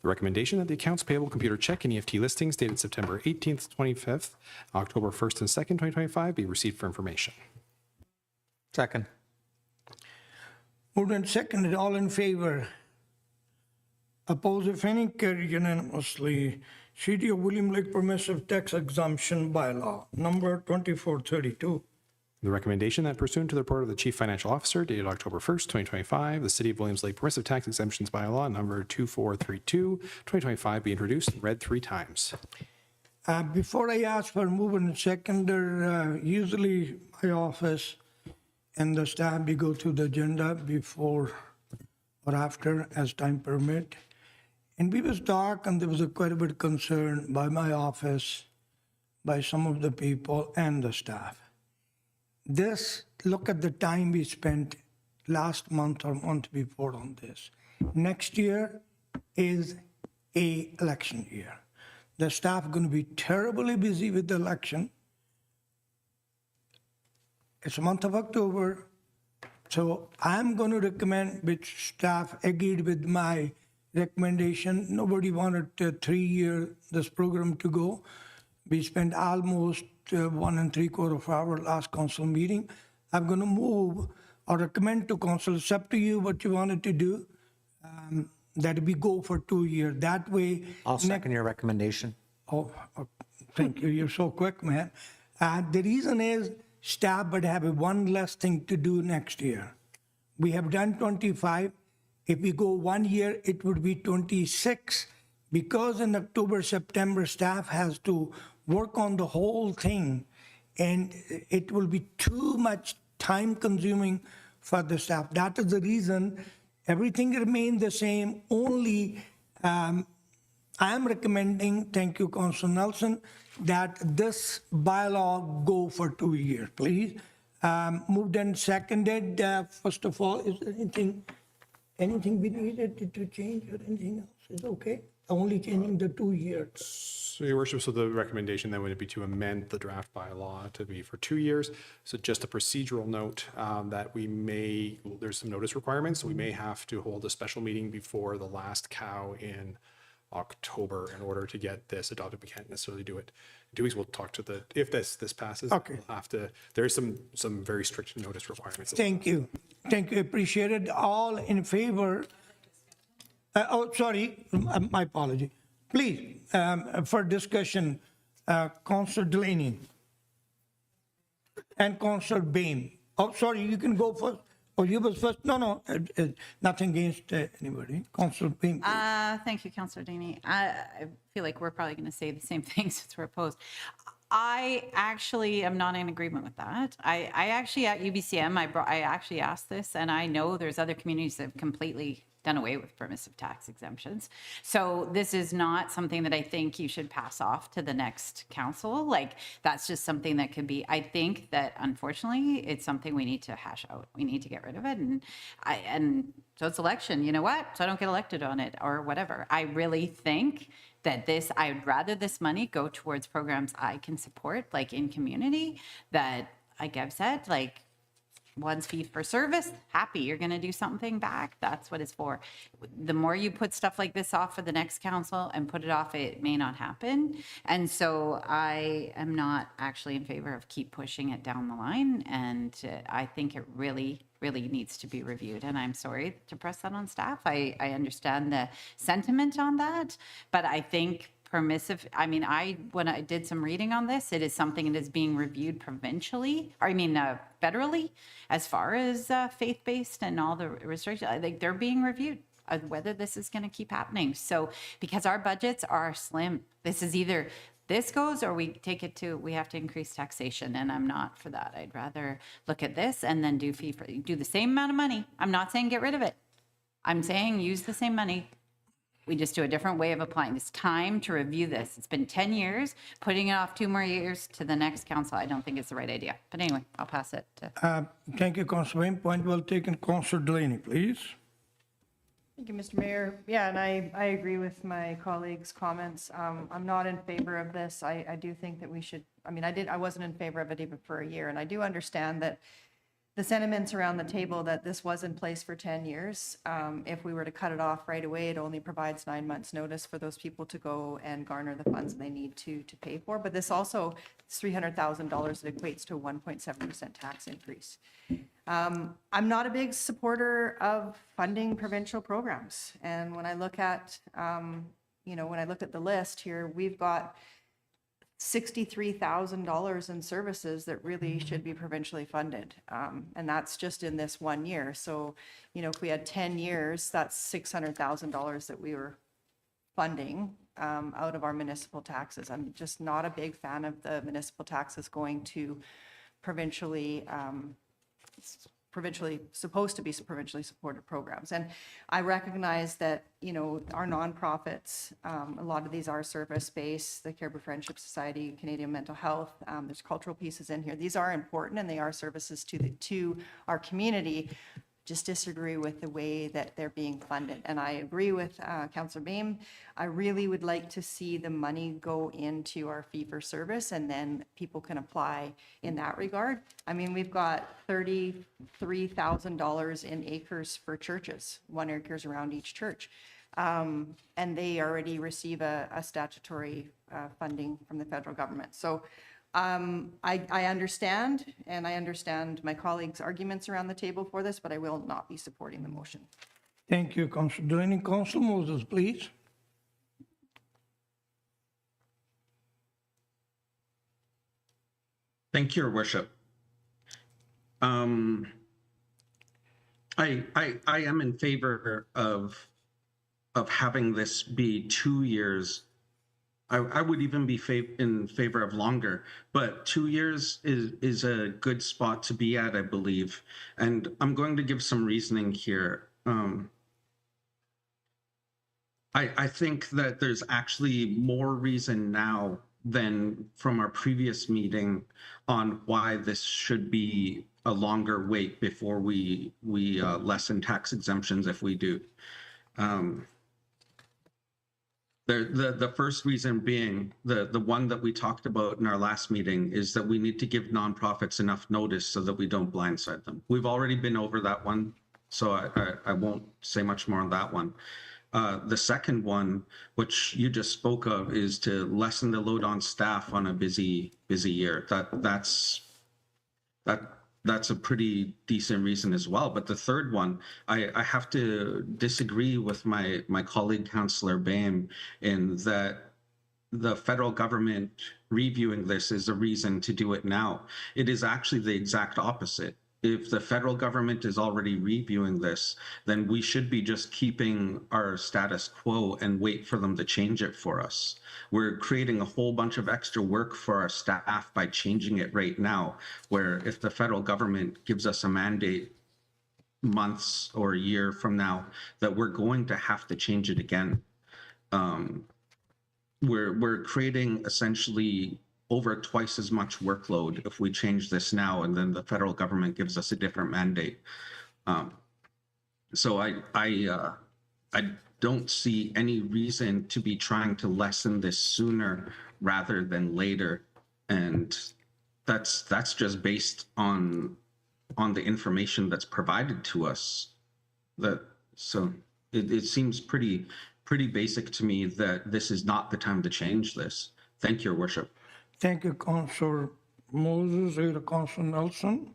The recommendation that the accounts payable computer check and EFT listings dated September 18th, 25th, October 1st and 2nd, 2025 be received for information. Second. Moved and seconded, all in favor. Opposed, if any, carried unanimously. City of William Lake Permissive Tax Exemption Bylaw, number 2432. The recommendation that pursuant to the report of the Chief Financial Officer dated October 1st, 2025, the City of Williams Lake Permissive Tax Exemptions Bylaw number 2432, 2025 be introduced and read 3 times. Before I ask for move and seconder, usually my office and the staff, we go through the agenda before or after as time permit. And we was dark and there was quite a bit of concern by my office, by some of the people and the staff. Look at the time we spent last month or month before on this. Next year is a election year. The staff going to be terribly busy with the election. It's the month of October. So I'm going to recommend, which staff agreed with my recommendation. Nobody wanted 3 year this program to go. We spent almost 1 3/4 hour last council meeting. I'm going to move or recommend to council, it's up to you what you wanted to do, that we go for 2 years. That way. I'll second your recommendation. Oh, thank you. You're so quick, man. The reason is staff would have one less thing to do next year. We have done 25. If we go 1 year, it would be 26. Because in October, September, staff has to work on the whole thing, and it will be too much time consuming for the staff. That is the reason everything remained the same. Only I am recommending, thank you, Councillor Nelson, that this bylaw go for 2 years, please. Moved and seconded. First of all, is there anything we needed to change or anything else? Is okay? Only changing the 2 years. So, Your Worship, so the recommendation then would be to amend the draft bylaw to be for 2 years. So just a procedural note that there's some notice requirements, so we may have to hold a special meeting before the last cow in October in order to get this adopted. We can't necessarily do it in 2 weeks. We'll talk to if this passes. Okay. We'll have to, there's some very strict notice requirements. Thank you. Thank you. Appreciate it. All in favor? Sorry, my apology. Please, for discussion, Councillor Delaney and Councillor Boehm. Oh, sorry, you can go first. Oh, you was first. No, nothing against anybody. Councillor Boehm. Thank you, Councillor Daney. I feel like we're probably going to say the same things as we're opposed. I actually am not in agreement with that. I actually at UBCM, I actually asked this, and I know there's other communities that have completely done away with permissive tax exemptions. So this is not something that I think you should pass off to the next council. Like, that's just something that could be, I think that unfortunately it's something we need to hash out. We need to get rid of it. And so it's election, you know what? So I don't get elected on it or whatever. I really think that I would rather this money go towards programs I can support, like in community, that, like I've said, like, one's fee for service, happy, you're going to do something back. That's what it's for. The more you put stuff like this off for the next council and put it off, it may not happen. And so I am not actually in favor of keep pushing it down the line. And I think it really needs to be reviewed. And I'm sorry to press that on staff. I understand the sentiment on that, but I think permissive, I mean, when I did some reading on this, it is something that is being reviewed federally, as far as faith-based and all the restrictions. I think they're being reviewed, whether this is going to keep happening. So, because our budgets are slim, this is either this goes or we take it to, we have to increase taxation, and I'm not for that. I'd rather look at this and then do the same amount of money. I'm not saying get rid of it. I'm saying use the same money. We just do a different way of applying. It's time to review this. It's been 10 years. Putting it off 2 more years to the next council, I don't think it's the right idea. But anyway, I'll pass it to... Thank you, Councillor Boehm. Point well taken. Councillor Delaney, please. Thank you, Mr. Mayor. Yeah, and I agree with my colleagues' comments. I'm not in favor of this. I do think that we should, I mean, I wasn't in favor of it even for a year, and I do understand that the sentiments around the table that this was in place for 10 years. If we were to cut it off right away, it only provides 9 months' notice for those people to go and garner the funds they need to pay for. But this also, it's $300,000 that equates to a 1.7% tax increase. I'm not a big supporter of funding provincial programs. And when I look at, when I look at the list here, we've got $63,000 in services that really should be provincially funded. And that's just in this 1 year. So, if we had 10 years, that's $600,000 that we were funding out of our municipal taxes. I'm just not a big fan of the municipal taxes going to provincially supposed to be provincially supported programs. And I recognize that, our nonprofits, a lot of these are service-based, the Cariboo Friendship Society, Canadian Mental Health, there's cultural pieces in here. These are important and they are services to our community. Just disagree with the way that they're being funded. And I agree with Councillor Boehm. I really would like to see the money go into our fee-for-service, and then people can apply in that regard. I mean, we've got $33,000 in acres for churches, 1 acre around each church. And they already receive a statutory funding from the federal government. So I understand, and I understand my colleagues' arguments around the table for this, but I will not be supporting the motion. Thank you, Councillor Delaney. Councillor Moses, please. Thank you, Your Worship. I am in favor of having this be 2 years. I would even be in favor of longer, but 2 years is a good spot to be at, I believe. And I'm going to give some reasoning here. I think that there's actually more reason now than from our previous meeting on why this should be a longer wait before we lessen tax exemptions if we do. The first reason being, the one that we talked about in our last meeting, is that we need to give nonprofits enough notice so that we don't blindside them. We've already been over that one, so I won't say much more on that one. The second one, which you just spoke of, is to lessen the load on staff on a busy year. That's a pretty decent reason as well. But the third one, I have to disagree with my colleague, Councillor Boehm, in that the federal government reviewing this is a reason to do it now. It is actually the exact opposite. If the federal government is already reviewing this, then we should be just keeping our status quo and wait for them to change it for us. We're creating a whole bunch of extra work for our staff by changing it right now, where if the federal government gives us a mandate months or a year from now, that we're going to have to change it again. We're creating essentially over twice as much workload if we change this now and then the federal government gives us a different mandate. So I don't see any reason to be trying to lessen this sooner rather than later. And that's just based on the information that's provided to us. So it seems pretty basic to me that this is not the time to change this. Thank you, Your Worship. Thank you, Councillor Moses, Councillor Nelson,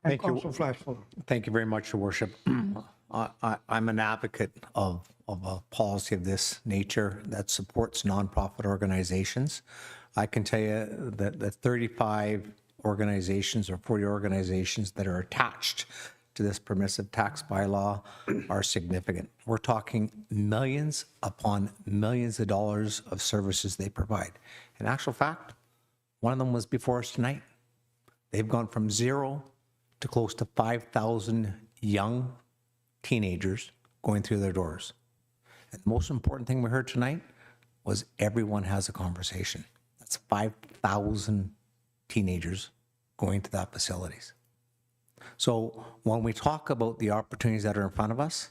and Thank you. Councillor Flashfuller. Thank you very much, Your Worship. I'm an advocate of a policy of this nature that supports nonprofit organizations. I can tell you that the 35 organizations or 40 organizations that are attached to this permissive tax bylaw are significant. We're talking millions upon millions of dollars of services they provide. In actual fact, one of them was before us tonight. They've gone from 0 to close to 5,000 young teenagers going through their doors. And the most important thing we heard tonight was everyone has a conversation. That's 5,000 teenagers going to that facilities. So when we talk about the opportunities that are in front of us,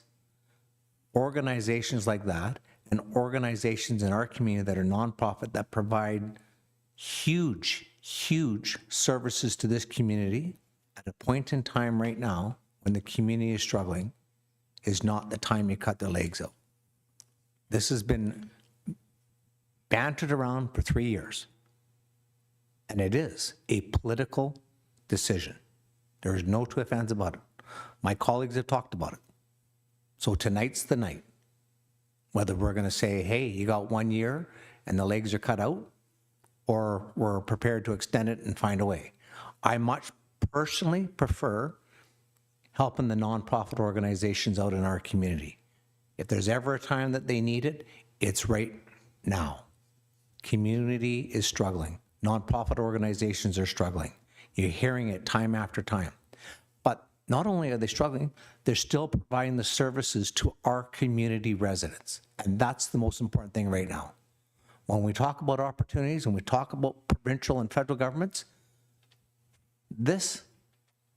organizations like that and organizations in our community that are nonprofit that provide huge, huge services to this community at a point in time right now when the community is struggling is not the time you cut their legs out. This has been bantered around for 3 years, and it is a political decision. There is no two ifs, ands about it. My colleagues have talked about it. So tonight's the night. Whether we're going to say, hey, you got 1 year and the legs are cut out, or we're prepared to extend it and find a way. I much personally prefer helping the nonprofit organizations out in our community. If there's ever a time that they need it, it's right now. Community is struggling. Nonprofit organizations are struggling. You're hearing it time after time. But not only are they struggling, they're still providing the services to our community residents. And that's the most important thing right now. When we talk about opportunities and we talk about provincial and federal governments, this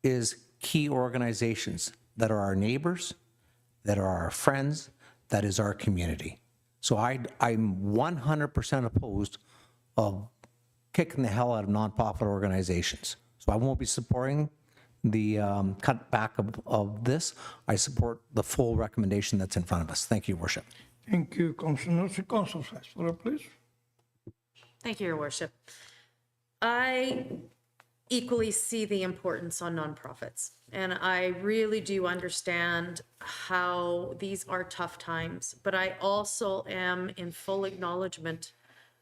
is key organizations that are our neighbors, that are our friends, that is our community. So I'm 100% opposed of kicking the hell out of nonprofit organizations. So I won't be supporting the cutback of this. I support the full recommendation that's in front of us. Thank you, Worship. Thank you, Councillor Nelson. Councillor Flashpoller, please. Thank you, Your Worship. I equally see the importance on nonprofits, and I really do understand how these are tough times, but I also am in full acknowledgement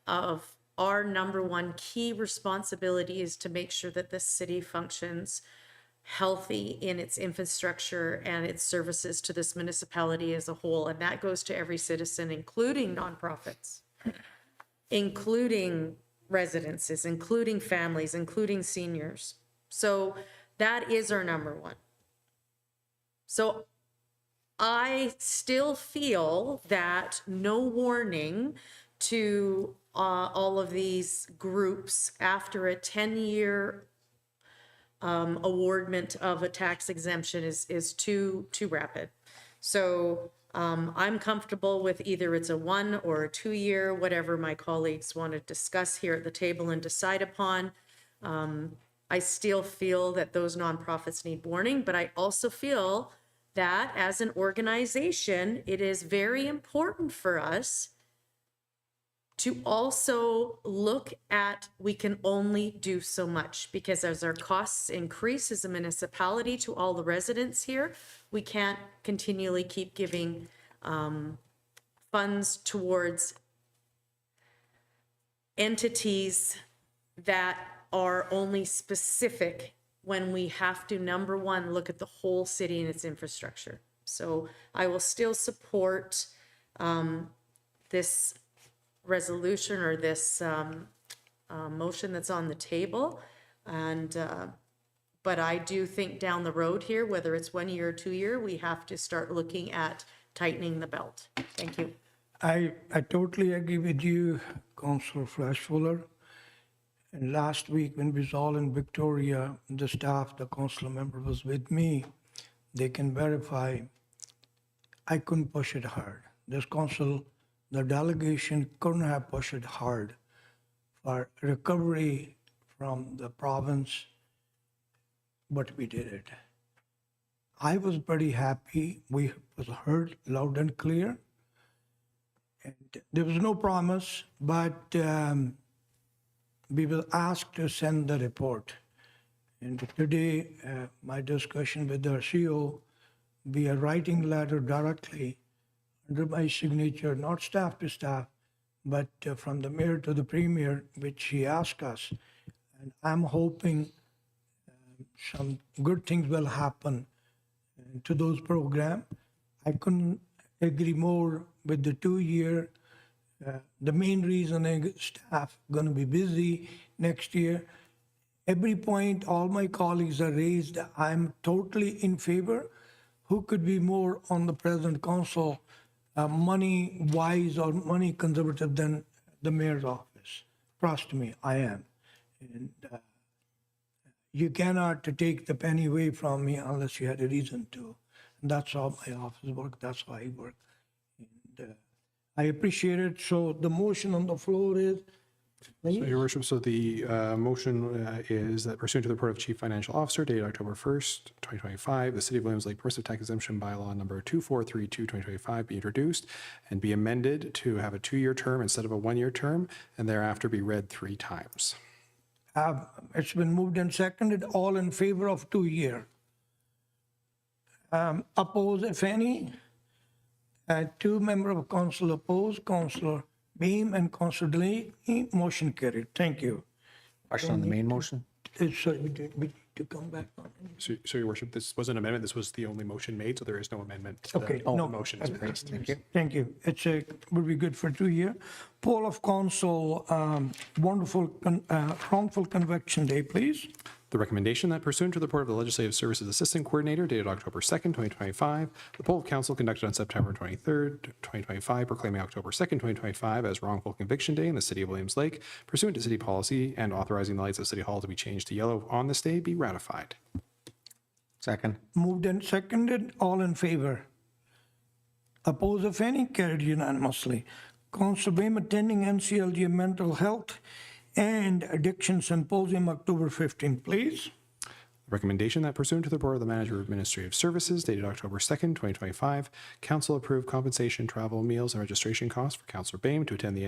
of our number one key responsibility is to make sure that this city functions healthy in its infrastructure and its services to this municipality as a whole. And that goes to every citizen, including nonprofits, including residences, including families, including seniors. So that is our number one. So I still feel that no warning to all of these groups after a 10-year awardment of a tax exemption is too rapid. So I'm comfortable with either it's a 1 or a 2 year, whatever my colleagues want to discuss here at the table and decide upon. I still feel that those nonprofits need warning, but I also feel that as an organization, it is very important for us to also look at, we can only do so much, because as our costs increase as a municipality to all the residents here, we can't continually keep giving funds towards entities that are only specific when we have to, number one, look at the whole city and its infrastructure. So I will still support this resolution or this motion that's on the table. And but I do think down the road here, whether it's 1 year or 2 year, we have to start looking at tightening the belt. Thank you. I totally agree with you, Councillor Flashpoller. And last week when we was all in Victoria, the staff, the council member was with me. They can verify I couldn't push it hard. This council, the delegation couldn't have pushed it hard for recovery from the province, but we did it. I was pretty happy. We was heard loud and clear. And there was no promise, but we were asked to send the report. And today, my discussion with our CEO, we are writing letter directly under my signature, not staff to staff, but from the mayor to the premier, which he asked us. And I'm hoping some good things will happen to those programs. I couldn't agree more with the 2 year. The main reason is staff going to be busy next year. Every point all my colleagues are raised, I'm totally in favor. Who could be more on the present council, money wise or money conservative than the mayor's office? Trust me, I am. And you cannot take the penny away from me unless you had a reason to. And that's how my office works. That's how I work. I appreciate it. So the motion on the floor is, So, Your Worship, so the motion is that pursuant to the report of Chief Financial Officer dated October 1st, 2025, the City of Williams Lake Permissive Tax Exemption Bylaw number 2432/2025 be introduced and be amended to have a 2-year term instead of a 1-year term, and thereafter be read 3 times. it's been moved and seconded. All in favor of 2-year? Oppose, if any? 2 members of council opposed, Councillor Boehm and Councillor Delaney. Motion carried. Thank you. Question on the main motion? Sorry, we need to come back on it. So, Your Worship, this was an amendment. This was the only motion made, so there is no amendment. Okay, The no. motion is passed. Thank you. Thank you. It's would be good for 2-year. Poll of council, wrongful conviction day, please. The recommendation that pursuant to the report of the Legislative Services Assistant Coordinator dated October 2nd, 2025, the poll of council conducted on September 23rd, 2025, proclaiming October 2nd, 2025 as Wrongful Conviction Day in the City of Williams Lake, pursuant to city policy and authorizing the lights of City Hall to be changed to yellow on this day, be ratified. Second. Moved and seconded. All in favor? Oppose, if any? Carried unanimously. Councillor Boehm attending NCLGA Mental Health and Addiction Symposium, October 15th, please. Recommendation that pursuant to the report of the Manager of Administrative Services dated October 2nd, 2025, council approved compensation, travel, meals, and registration costs for Councillor Boehm to attend the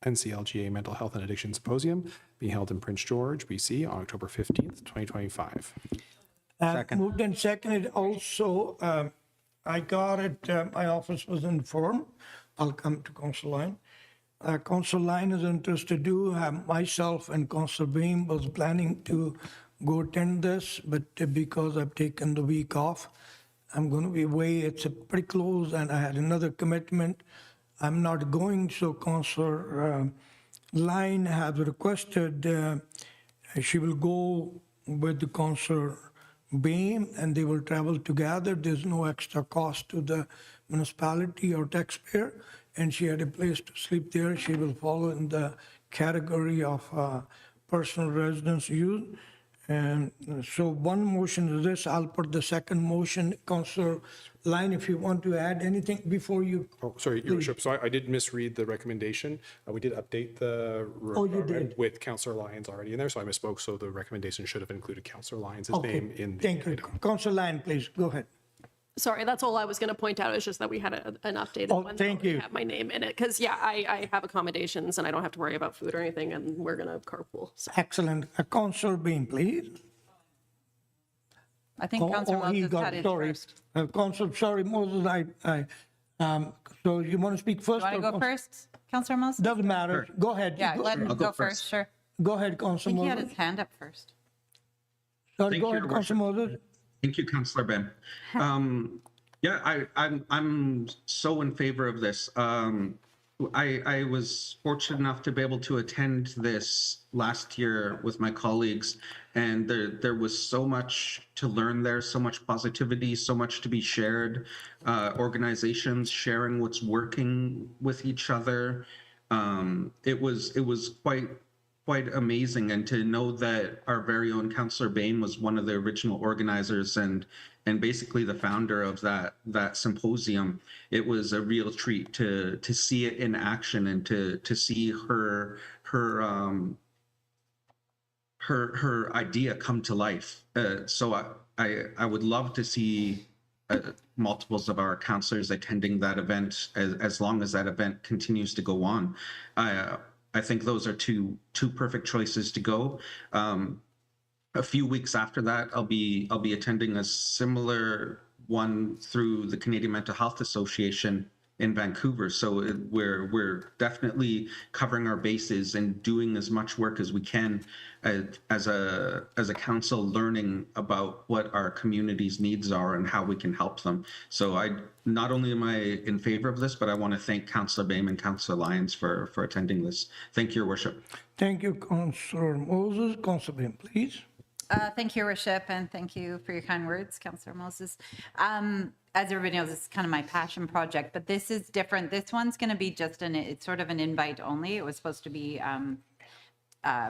NCLGA Mental Health and Addiction Symposium being held in Prince George, BC on October 15th, 2025. Second. Moved and seconded. Also, I got it, my office was informed. I'll come to Councillor Lyons. Councillor Lyons is interested to do. Myself and Councillor Boehm was planning to go attend this, but because I've taken the week off, I'm going to be away. It's pretty close, and I had another commitment. I'm not going, so Councillor Lyons has requested she will go with the Councillor Boehm, and they will travel together. There's no extra cost to the municipality or taxpayer, and she had a place to sleep there. She will follow in the category of personal residence use. And so one motion is this. I'll put the second motion. Councillor Lyons, if you want to add anything before you. Oh, sorry, Your Worship. So I did misread the recommendation. We did update the you did? with Councillor Lyons already in there, so I misspoke. So the recommendation should have included Councillor Lyons' name in the Thank you. item. Councillor Lyons, please, go ahead. Sorry, that's all I was going to point out. It's just that we had an updated Oh, one. thank that already you. Have my name in it because I have accommodations and I don't have to worry about food or anything, and we're going to carpool. So. Excellent. Councillor Boehm, please. I think Councillor he Moses got had it. it Sorry. first. Councillor, sorry, Moses, so you want to speak first? Do you want to or go first, Councillor Moses? Doesn't matter. Go ahead. Yeah, let him I'll go go first, first. sure. Go ahead, I Councillor think he had Moses. his hand up first. Sorry, Thank go you, ahead, Your Councillor Worship. Moses. Thank you, Councillor Ben. Yeah, I'm so in favor of this. I was fortunate enough to be able to attend this last year with my colleagues, and there was so much to learn there, so much positivity, so much to be shared. Organizations sharing what's working with each other. It was quite amazing, and to know that our very own Councillor Boehm was one of the original organizers and basically the founder of that symposium. It was a real treat to see it in action and to see her idea come to life. So I would love to see multiples of our councillors attending that event as long as that event continues to go on. I think those are two perfect choices to go. A few weeks after that, I'll be attending a similar one through the Canadian Mental Health Association in Vancouver. So we're definitely covering our bases and doing as much work as we can as a council, learning about what our community's needs are and how we can help them. So not only am I in favor of this, but I want to thank Councillor Boehm and Councillor Lyons for attending this. Thank you, Your Worship. Thank you, Councillor Moses. Councillor Boehm, please. Thank you, Your Worship, and thank you for your kind words, Councillor Moses. As everybody knows, this is kind of my passion project, but this is different. This one's going to be just it's sort of an invite only. It was supposed to be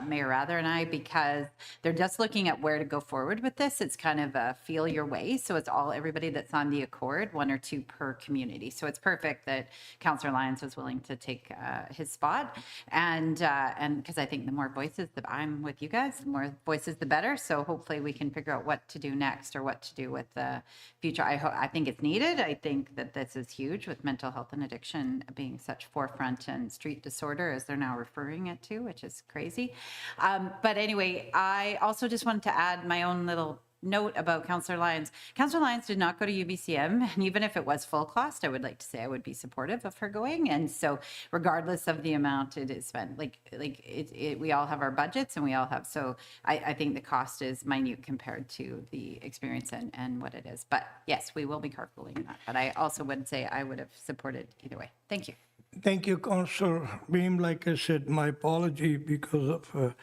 Mayor Rather and I, because they're just looking at where to go forward with this. It's kind of a feel your way. So it's everybody that's on the accord, 1 or 2 per community. So it's perfect that Councillor Lyons was willing to take his spot. And because I think the more voices that I'm with you guys, the more voices, the better. So hopefully we can figure out what to do next or what to do with the future. I think it's needed. I think that this is huge with mental health and addiction being such forefront and street disorder, as they're now referring it to, which is crazy. But anyway, I also just wanted to add my own little note about Councillor Lyons. Councillor Lyons did not go to UBCM, and even if it was full cost, I would like to say I would be supportive of her going. And so regardless of the amount it is spent, we all have our budgets and we all have, so I think the cost is minute compared to the experience and what it is. But yes, we will be carpooling that. But I also would say I would have supported either way. Thank you. Thank you, Councillor Boehm. Like I said, my apology because of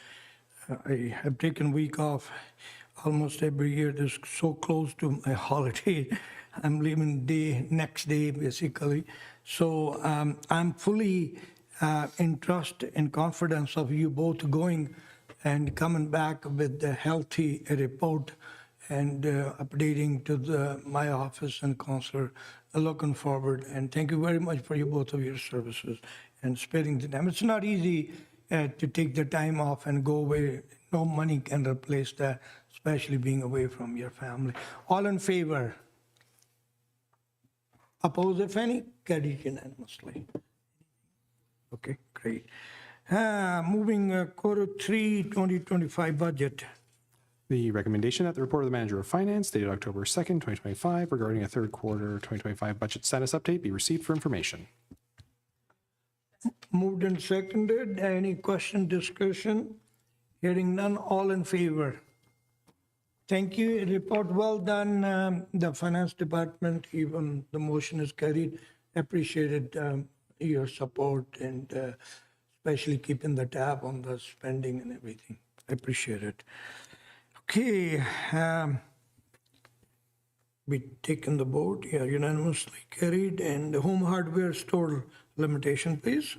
I have taken a week off almost every year. This is so close to my holiday. I'm leaving next day, basically. So I'm fully in trust and confidence of you both going and coming back with a healthy report and updating to my office and Councillor. Looking forward, and thank you very much for both of your services and sparing the time. It's not easy to take the time off and go away. No money can replace that, especially being away from your family. All in favor? Oppose, if any? Carried unanimously. Okay, great. Moving quarter 3, 2025 budget. The recommendation that the report of the Manager of Finance dated October 2nd, 2025 regarding a third quarter 2025 budget status update be received for information. Moved and seconded. Any question, discussion? Hearing none, all in favor? Thank you. Report well done, the Finance Department. Even the motion is carried. Appreciated your support and especially keeping the tab on the spending and everything. I appreciate it. Okay, we taken the vote, unanimously carried. And the home hardware store limitation, please.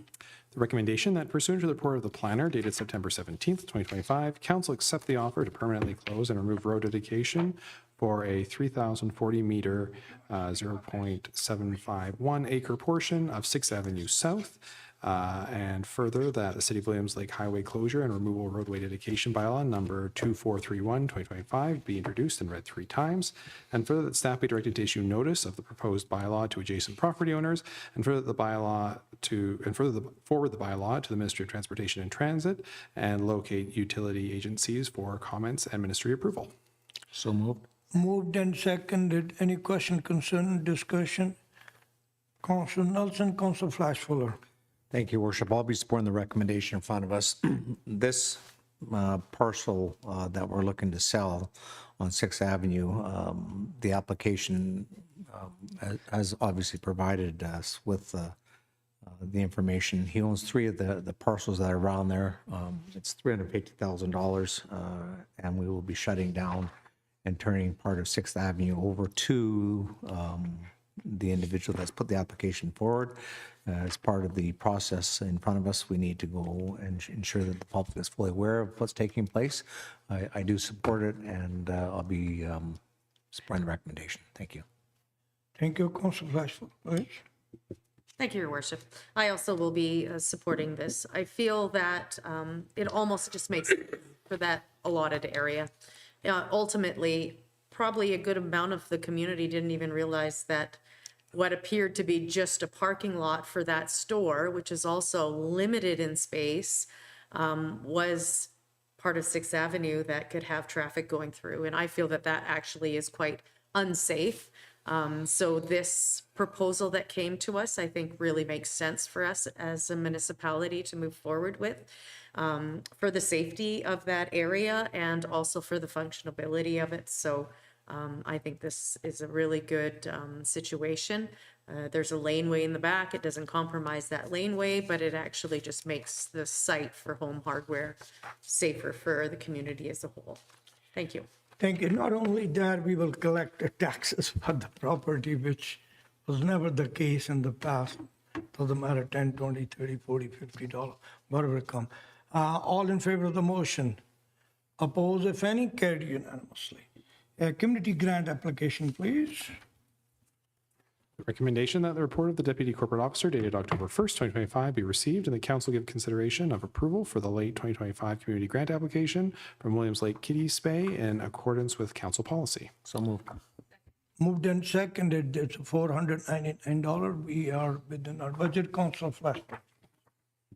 The recommendation that pursuant to the report of the planner dated September 17th, 2025, Council accept the offer to permanently close and remove road dedication for a 3,040 meter, 0.751 acre portion of 6th Avenue South. And further, that the City of Williams Lake Highway closure and removal roadway dedication bylaw number 2431/2025 be introduced and read 3 times. And further, that staff be directed to issue notice of the proposed bylaw to adjacent property owners, and further forward the bylaw to the Ministry of Transportation and Transit and locate utility agencies for comments and ministry approval. So moved. Moved and seconded. Any question, concern, discussion? Councillor Nelson, Councillor Flashfuller. Thank you, Worship. I'll be supporting the recommendation in front of us. This parcel that we're looking to sell on 6th Avenue, the application has obviously provided us with the information. He owns 3 of the parcels that are around there. It's $350,000, and we will be shutting down and turning part of 6th Avenue over to the individual that's put the application forward. As part of the process in front of us, we need to go and ensure that the public is fully aware of what's taking place. I do support it, and I'll be supporting the recommendation. Thank you. Thank you, Councillor Flashfuller. Please. Thank you, Your Worship. I also will be supporting this. I feel that it almost just makes sense for that allotted area. Ultimately, probably a good amount of the community didn't even realize that what appeared to be just a parking lot for that store, which is also limited in space, was part of 6th Avenue that could have traffic going through. And I feel that that actually is quite unsafe. So this proposal that came to us, I think really makes sense for us as a municipality to move forward with, for the safety of that area and also for the functionability of it. So I think this is a really good situation. There's a laneway in the back. It doesn't compromise that laneway, but it actually just makes the site for home hardware safer for the community as a whole. Thank you. Thank you. Not only that, we will collect the taxes for the property, which was never the case in the past. Doesn't matter, $10, $20, $30, $40, $50, whatever it comes. All in favor of the motion? Oppose, if any? Carried unanimously. Community grant application, please. The recommendation that the report of the Deputy Corporate Officer dated October 1st, 2025 be received and the council give consideration of approval for the late 2025 community grant application from Williams Lake Kitty Spay in accordance with council policy. So moved. Moved and seconded, it's $499. We are within our budget. Councillor Flashback.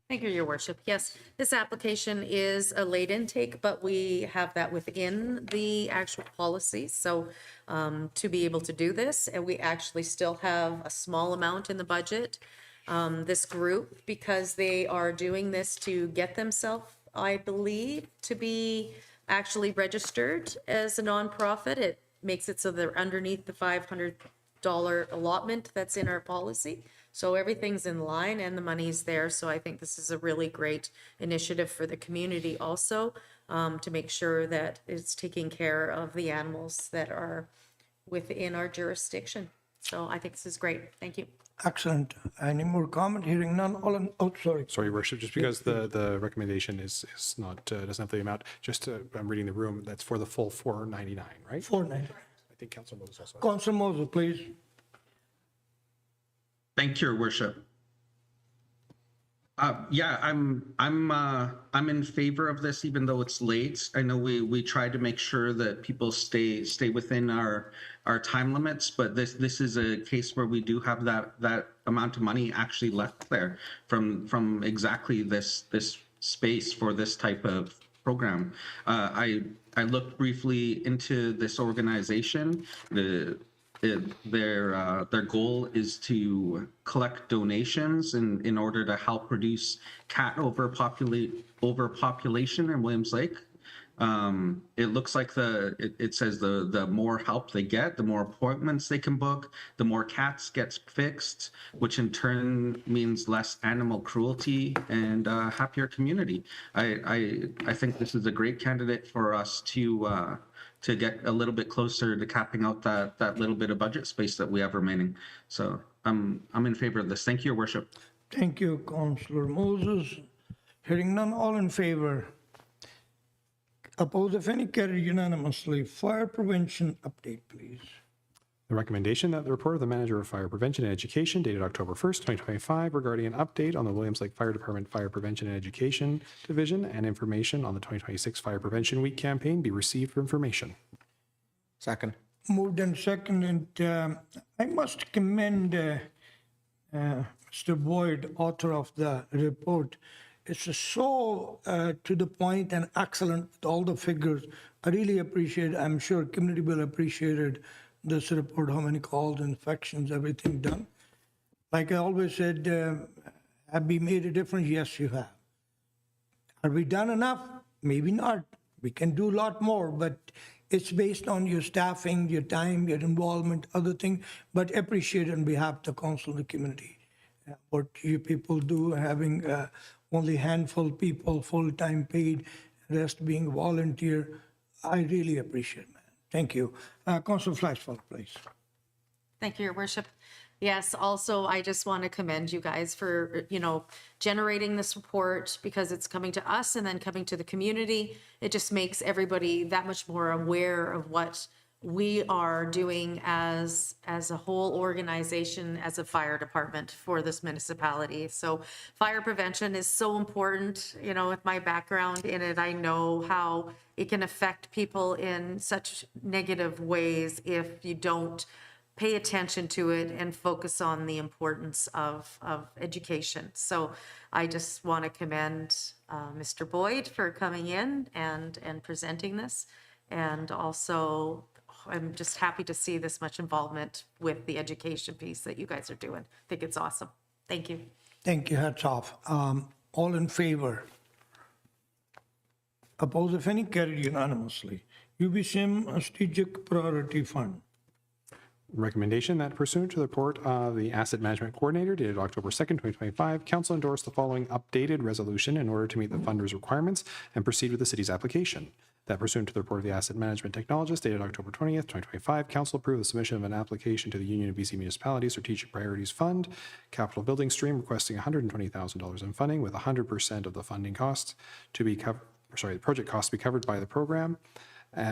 Thank you, Your Worship. Yes, this application is a late intake, but we have that within the actual policy. So to be able to do this, and we actually still have a small amount in the budget. This group, because they are doing this to get themselves, I believe, to be actually registered as a nonprofit, it makes it so they're underneath the $500 allotment that's in our policy. So everything's in line and the money's there. So I think this is a really great initiative for the community also, to make sure that it's taking care of the animals that are within our jurisdiction. So I think this is great. Thank you. Excellent. Any more comment? Hearing none. All in, oh, sorry. Sorry, Your Worship, just because the recommendation is not, doesn't have the amount, just I'm reading the room, that's for the full $499, right? 490. I think Councilor Moses also. Councillor Moses, please. Thank you, Your Worship. Yeah, I'm in favor of this, even though it's late. I know we try to make sure that people stay within our time limits, but this is a case where we do have that amount of money actually left there from exactly this space for this type of program. I looked briefly into this organization. Their goal is to collect donations in order to help reduce cat overpopulation in Williams Lake. It looks like it says the more help they get, the more appointments they can book, the more cats gets fixed, which in turn means less animal cruelty and a happier community. I think this is a great candidate for us to get a little bit closer to capping out that little bit of budget space that we have remaining. So I'm in favor of this. Thank you, Your Worship. Thank you, Councillor Moses. Hearing none, all in favor? Oppose, if any? Carried unanimously. Fire prevention update, please. The recommendation that the report of the Manager of Fire Prevention and Education dated October 1st, 2025 regarding an update on the Williams Lake Fire Department Fire Prevention and Education Division and information on the 2026 Fire Prevention Week campaign be received for information. Second. Moved and seconded. I must commend Mr. Boyd, author of the report. It's so to the point and excellent with all the figures. I really appreciate it. I'm sure community will appreciate it. This report, how many calls, infections, everything done. Like I always said, have we made a difference? Yes, you have. Are we done enough? Maybe not. We can do a lot more, but it's based on your staffing, your time, your involvement, other things, but appreciate on behalf of the council and the community. What you people do, having only handful people full-time paid, rest being volunteer, I really appreciate it, man. Thank you. Councillor Flashfall, please. Thank you, Your Worship. Yes, also, I just want to commend you guys for, generating this report because it's coming to us and then coming to the community. It just makes everybody that much more aware of what we are doing as a whole organization, as a fire department for this municipality. So fire prevention is so important. With my background in it, I know how it can affect people in such negative ways if you don't pay attention to it and focus on the importance of education. So I just want to commend Mr. Boyd for coming in and presenting this. And also, I'm just happy to see this much involvement with the education piece that you guys are doing. I think it's awesome. Thank you. Thank you. Hats off. All in favor? Oppose, if any? Carried unanimously. UBCM Strategic Priority Fund. Recommendation that pursuant to the report of the Asset Management Coordinator dated October 2nd, 2025, Council endorsed the following updated resolution in order to meet the funder's requirements and proceed with the city's application. that pursuant to the report of the asset management technologist dated October 20th, 2025, council approved the submission of an application to the Union of BC Municipalities Strategic Priorities Fund, capital building stream, requesting $120,000 in funding with 100% of the funding costs to be covered, the project costs to be covered by the program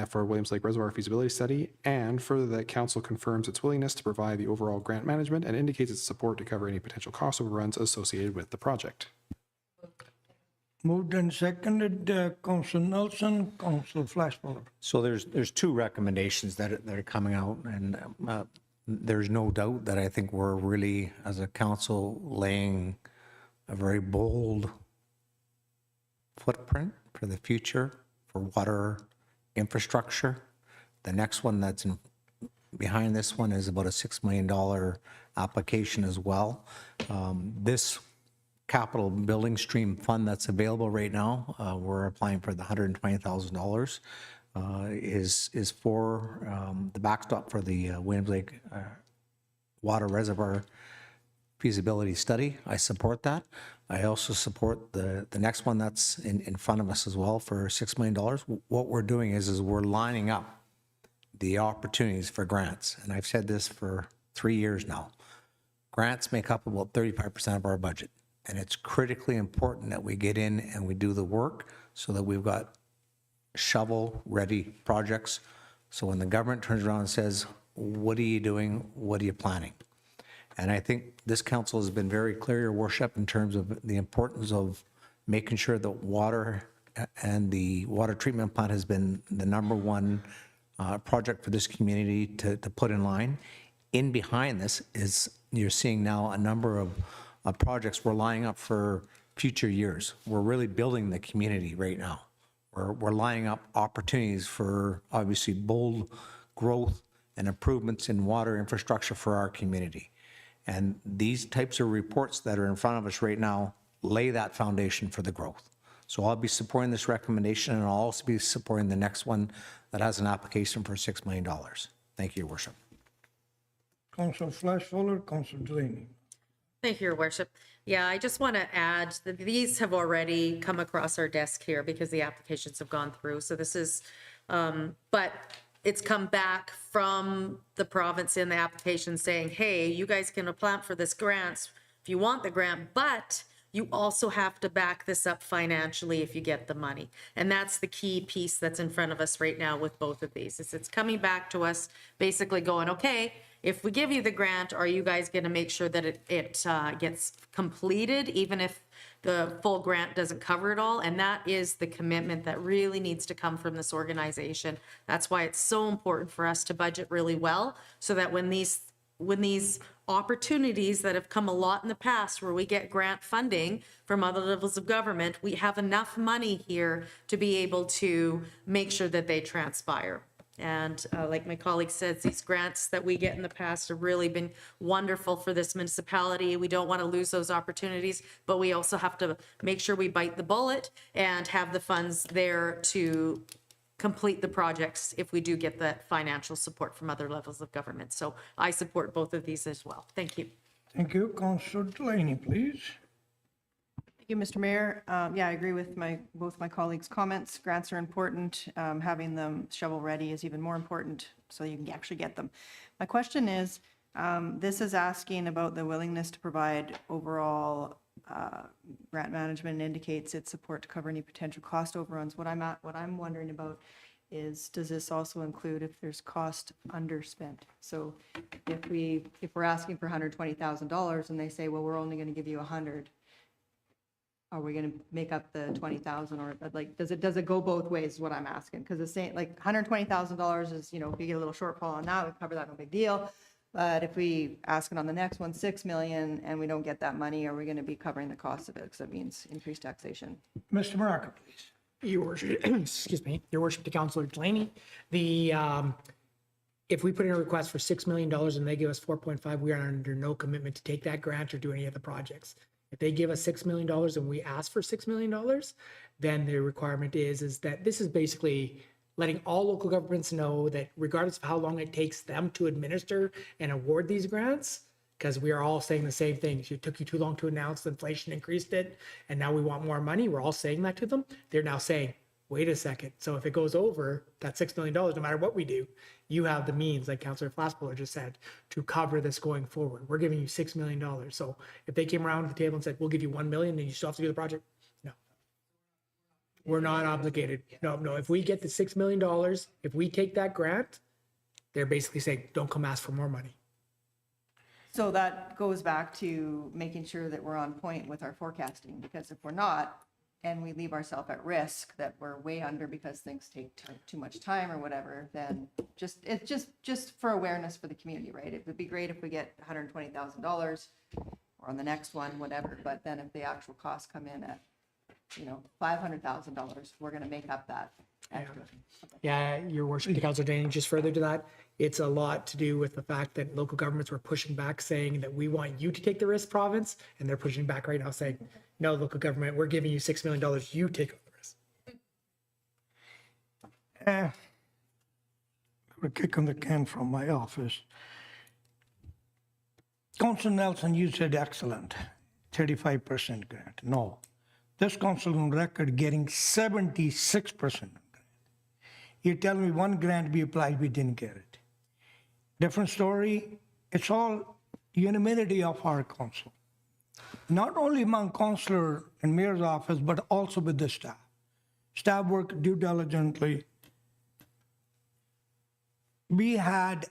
for Williams Lake Reservoir feasibility study, and further that council confirms its willingness to provide the overall grant management and indicates its support to cover any potential cost overruns associated with the project. Moved and seconded, Councillor Nelson, Councillor Flashballer. So there's two recommendations that are coming out, and there's no doubt that I think we're really, as a council, laying a very bold footprint for the future for water infrastructure. The next one that's behind this one is about a $6 million application as well. This capital building stream fund that's available right now, we're applying for the $120,000, is for the backstop for the Williams Lake Water Reservoir feasibility study. I support that. I also support the next one that's in front of us as well for $6 million. What we're doing is we're lining up the opportunities for grants. And I've said this for 3 years now. Grants make up about 35% of our budget. And it's critically important that we get in and we do the work so that we've got shovel-ready projects. So when the government turns around and says, what are you doing? What are you planning? And I think this council has been very clear, Your Worship, in terms of the importance of making sure that water and the water treatment plant has been the #1 project for this community to put in line. In behind this is you're seeing now a number of projects we're lining up for future years. We're really building the community right now. We're lining up opportunities for obviously bold growth and improvements in water infrastructure for our community. And these types of reports that are in front of us right now lay that foundation for the growth. So I'll be supporting this recommendation, and I'll also be supporting the next one that has an application for $6 million. Thank you, Your Worship. Councillor Flashballer, Councillor Delaney. Thank you, Your Worship. Yeah, I just want to add that these have already come across our desk here because the applications have gone through. So this is, but it's come back from the province in the application saying, hey, you guys can apply for this grant if you want the grant, but you also have to back this up financially if you get the money. And that's the key piece that's in front of us right now with both of these. It's coming back to us basically going, okay, if we give you the grant, are you guys going to make sure that it gets completed, even if the full grant doesn't cover it all? And that is the commitment that really needs to come from this organization. That's why it's so important for us to budget really well, so that when these opportunities that have come a lot in the past where we get grant funding from other levels of government, we have enough money here to be able to make sure that they transpire. And like my colleague says, these grants that we get in the past have really been wonderful for this municipality. We don't want to lose those opportunities, but we also have to make sure we bite the bullet and have the funds there to complete the projects if we do get that financial support from other levels of government. So I support both of these as well. Thank you. Thank you. Councillor Delaney, please. Thank you, Mr. Mayor. Yeah, I agree with both my colleagues' comments. Grants are important. Having them shovel ready is even more important so you can actually get them. My question is, this is asking about the willingness to provide overall grant management and indicates its support to cover any potential cost overruns. What I'm wondering about is, does this also include if there's cost underspent? So if we're asking for $120,000 and they say, well, we're only going to give you 100, are we going to make up the 20,000, or like, does it go both ways is what I'm asking? Because it's saying like $120,000 is, you know, if you get a little shortfall on that, we cover that, no big deal. But if we ask it on the next one, 6 million, and we don't get that money, are we going to be covering the cost of it? Because that means increased taxation. Mr. Maraca, please. Your Worship, excuse me, Your Worship, to Councillor Delaney. If we put in a request for $6 million and they give us 4.5, we are under no commitment to take that grant or do any of the projects. If they give us $6 million and we ask for $6 million, then the requirement is that this is basically letting all local governments know that regardless of how long it takes them to administer and award these grants, because we are all saying the same thing. It took you too long to announce, inflation increased it, and now we want more money. We're all saying that to them. They're now saying, wait a second. So if it goes over that $6 million, no matter what we do, you have the means, like Councillor Flasspoller just said, to cover this going forward. We're giving you $6 million. So if they came around to the table and said, we'll give you 1 million and you still have to do the project, no. We're not obligated. No. If we get the $6 million, if we take that grant, they're basically saying, don't come ask for more money. So that goes back to making sure that we're on point with our forecasting, because if we're not, and we leave ourselves at risk that we're way under because things take too much time or whatever, then it's just for awareness for the community, right? It would be great if we get $120,000 or on the next one, whatever, but then if the actual costs come in at, $500,000, we're going to make up that extra. Yeah, Your Worship, Councillor Danny, just further to that, it's a lot to do with the fact that local governments were pushing back saying that we want you to take the risk, province, and they're pushing back right now saying, no, local government, we're giving you $6 million, you take the risk. We're kicking the can from my office. Councillor Nelson, you said excellent, 35% grant. No, this council on record getting 76% grant. You tell me one grant we applied, we didn't get it. Different story. It's all unanimity of our council. Not only among councillor and mayor's office, but also with the staff. Staff worked due diligently. We had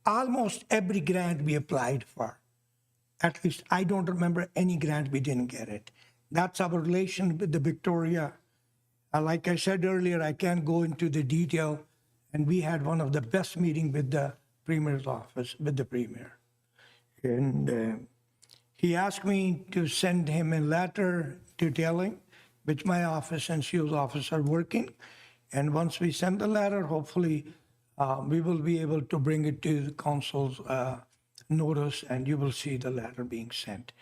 almost every grant we applied for. At least I don't remember any grant we didn't get it. That's our relation with the Victoria. Like I said earlier, I can't go into the detail, and we had one of the best meetings with the Premier's office, with the Premier. And he asked me to send him a letter detailing, which my office and CEO's office are working. And once we send the letter, hopefully we will be able to bring it to the council's notice, and you will see the letter being sent.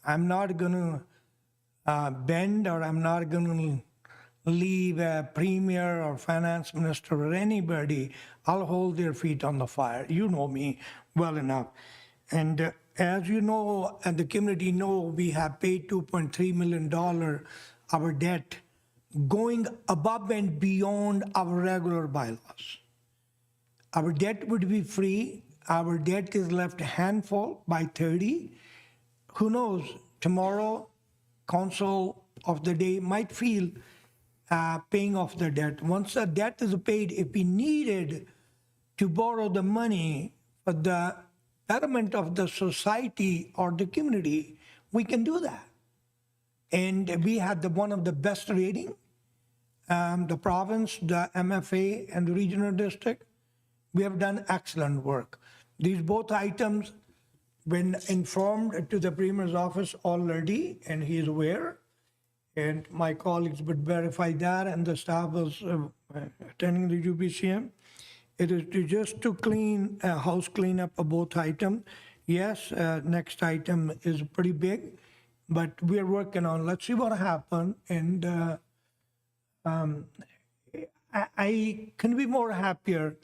I'm not going to bend, or I'm not going to leave a premier or finance minister or anybody. I'll hold their feet on the fire. You know me well enough. And as you know, and the community know, we have paid $2.3 million our debt, going above and beyond our regular bylaws. Our debt would be free. Our debt is left a handful by 30. Who knows, tomorrow, council of the day might feel paying off the debt. Once the debt is paid, if we needed to borrow the money for the betterment of the society or the community, we can do that. And we had one of the best rating, the province, the MFA, and the regional district. We have done excellent work. These both items been informed to the Premier's office already, and he is aware. And my colleagues would verify that, and the staff was attending the UBCM. It is just to clean, house cleanup of both items. Yes, next item is pretty big, but we're working on, let's see what happens. And I can be more happier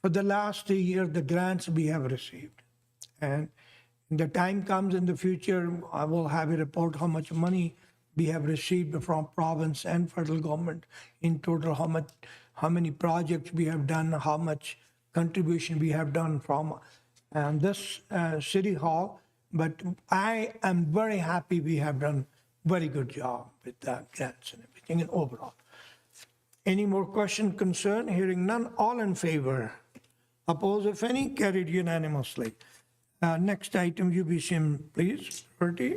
for the last year, the grants we have received. And the time comes in the future, I will have a report how much money we have received from province and federal government in total, how many projects we have done, how much contribution we have done from this city hall. But I am very happy we have done very good job with that grants and everything and overall. Any more question, concern? Hearing none, all in favor? Oppose, if any? Carried unanimously. Next item, UBCM, please. Bertie.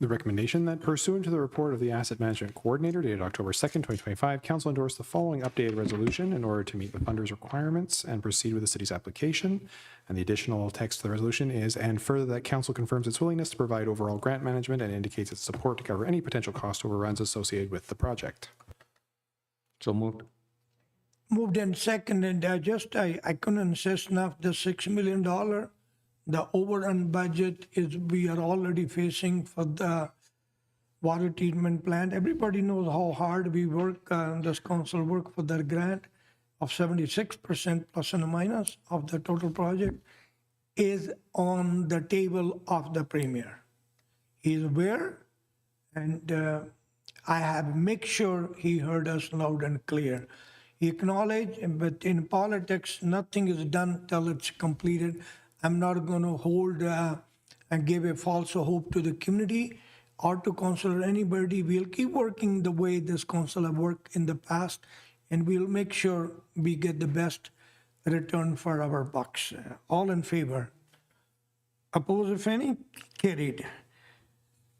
The recommendation that pursuant to the report of the Asset Management Coordinator dated October 2nd, 2025, Council endorsed the following updated resolution in order to meet the funder's requirements and proceed with the city's application. And the additional text of the resolution is, and further that Council confirms its willingness to provide overall grant management and indicates its support to cover any potential cost overruns associated with the project. So moved. Moved and seconded. I couldn't insist enough, the $6 million, the overrun budget is we are already facing for the water treatment plant. Everybody knows how hard we work, this council work for their grant of 76% plus and minus of the total project is on the table of the Premier. He is aware, and I have make sure he heard us loud and clear. He acknowledged, but in politics, nothing is done till it's completed. I'm not going to hold and give a false hope to the community or to council or anybody. We'll keep working the way this council have worked in the past, and we'll make sure we get the best return for our bucks. All in favor? Oppose, if any? Carried.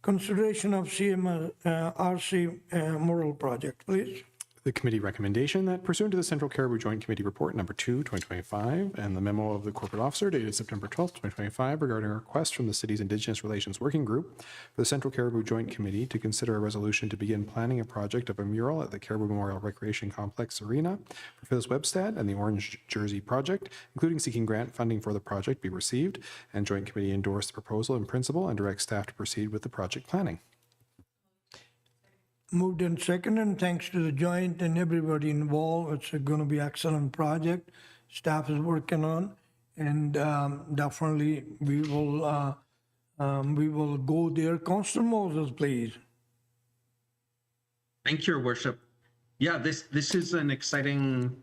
Consideration of CMRC Mural project, please. The committee recommendation that pursuant to the Central Cariboo Joint Committee Report number 2, 2025, and the memo of the corporate officer dated September 12th, 2025, regarding a request from the city's Indigenous Relations Working Group for the Central Cariboo Joint Committee to consider a resolution to begin planning a project of a mural at the Cariboo Memorial Recreation Complex Arena for Phyllis Webstad and the Orange Jersey project, including seeking grant funding for the project, be received, and Joint Committee endorse the proposal in principle and direct staff to proceed with the project planning. Moved and seconded, and thanks to the joint and everybody involved. It's going to be excellent project. Staff is working on, and definitely we will go there. Councillor Moses, please. Thank you, Your Worship. Yeah, this is an exciting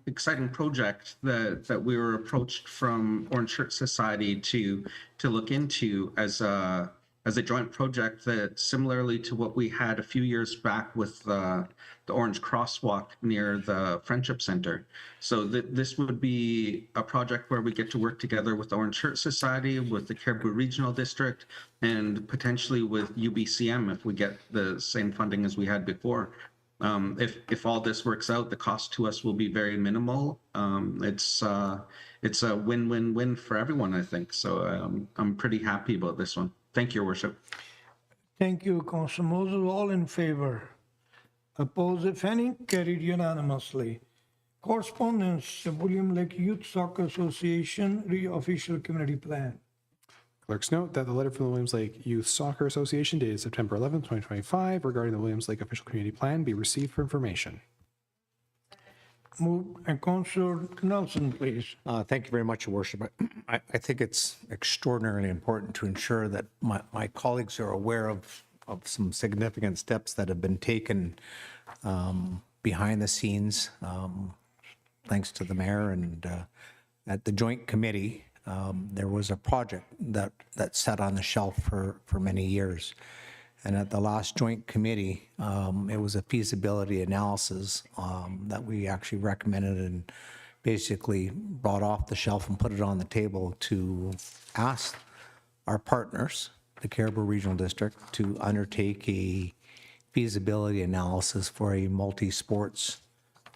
project that we were approached from Orange Shirt Society to look into as a joint project, that similarly to what we had a few years back with the Orange Crosswalk near the Friendship Center. So this would be a project where we get to work together with the Orange Shirt Society, with the Cariboo Regional District, and potentially with UBCM if we get the same funding as we had before. If all this works out, the cost to us will be very minimal. It's a win-win-win for everyone, I think. So I'm pretty happy about this one. Thank you, Your Worship. Thank you, Councillor Moses. All in favor? Oppose, if any? Carried unanimously. Correspondence, William Lake Youth Soccer Association Official Community Plan. Clerks note that the letter from the Williams Lake Youth Soccer Association dated September 11th, 2025, regarding the Williams Lake Official Community Plan be received for information. Moved, and Councillor Nelson, please. Thank you very much, Your Worship. I think it's extraordinarily important to ensure that my colleagues are aware of some significant steps that have been taken behind the scenes, thanks to the mayor. And at the joint committee, there was a project that sat on the shelf for many years. And at the last joint committee, it was a feasibility analysis that we actually recommended and basically brought off the shelf and put it on the table to ask our partners, the Cariboo Regional District, to undertake a feasibility analysis for a multi-sports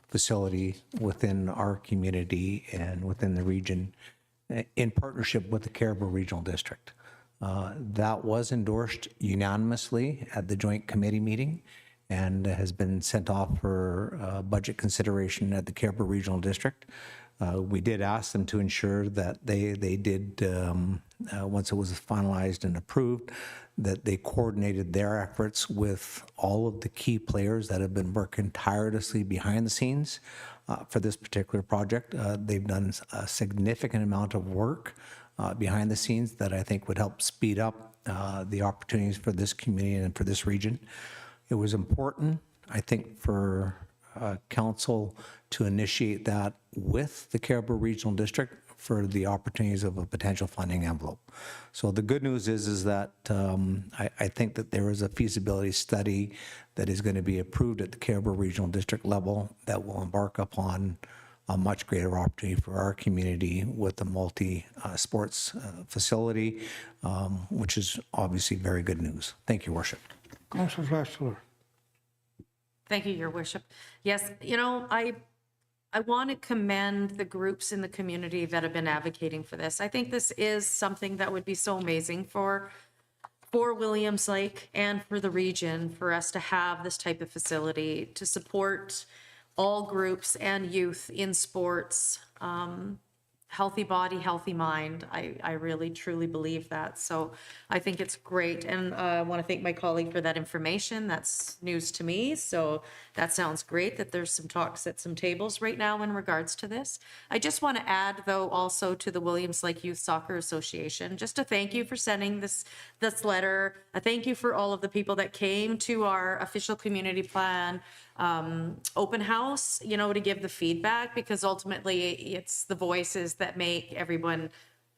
facility within our community and within the region in partnership with the Cariboo Regional District. That was endorsed unanimously at the joint committee meeting and has been sent off for budget consideration at the Cariboo Regional District. We did ask them to ensure that they did, once it was finalized and approved, that they coordinated their efforts with all of the key players that have been working tirelessly behind the scenes for this particular project. They've done a significant amount of work behind the scenes that I think would help speed up the opportunities for this community and for this region. It was important, I think, for council to initiate that with the Cariboo Regional District for the opportunities of a potential funding envelope. So the good news is that I think that there is a feasibility study that is going to be approved at the Cariboo Regional District level that will embark upon a much greater opportunity for our community with the multi-sports facility, which is obviously very good news. Thank you, Worship. Councillor Flaschler. Thank you, Your Worship. Yes, you know, I want to commend the groups in the community that have been advocating for this. I think this is something that would be so amazing for Williams Lake and for the region, for us to have this type of facility to support all groups and youth in sports. healthy body, healthy mind. I really truly believe that. So I think it's great. And I want to thank my colleague for that information. That's news to me. So that sounds great that there's some talks at some tables right now in regards to this. I just want to add, though, also to the Williams Lake Youth Soccer Association, just to thank you for sending this letter. A thank you for all of the people that came to our official community plan open house, you know, to give the feedback, because ultimately it's the voices that make everyone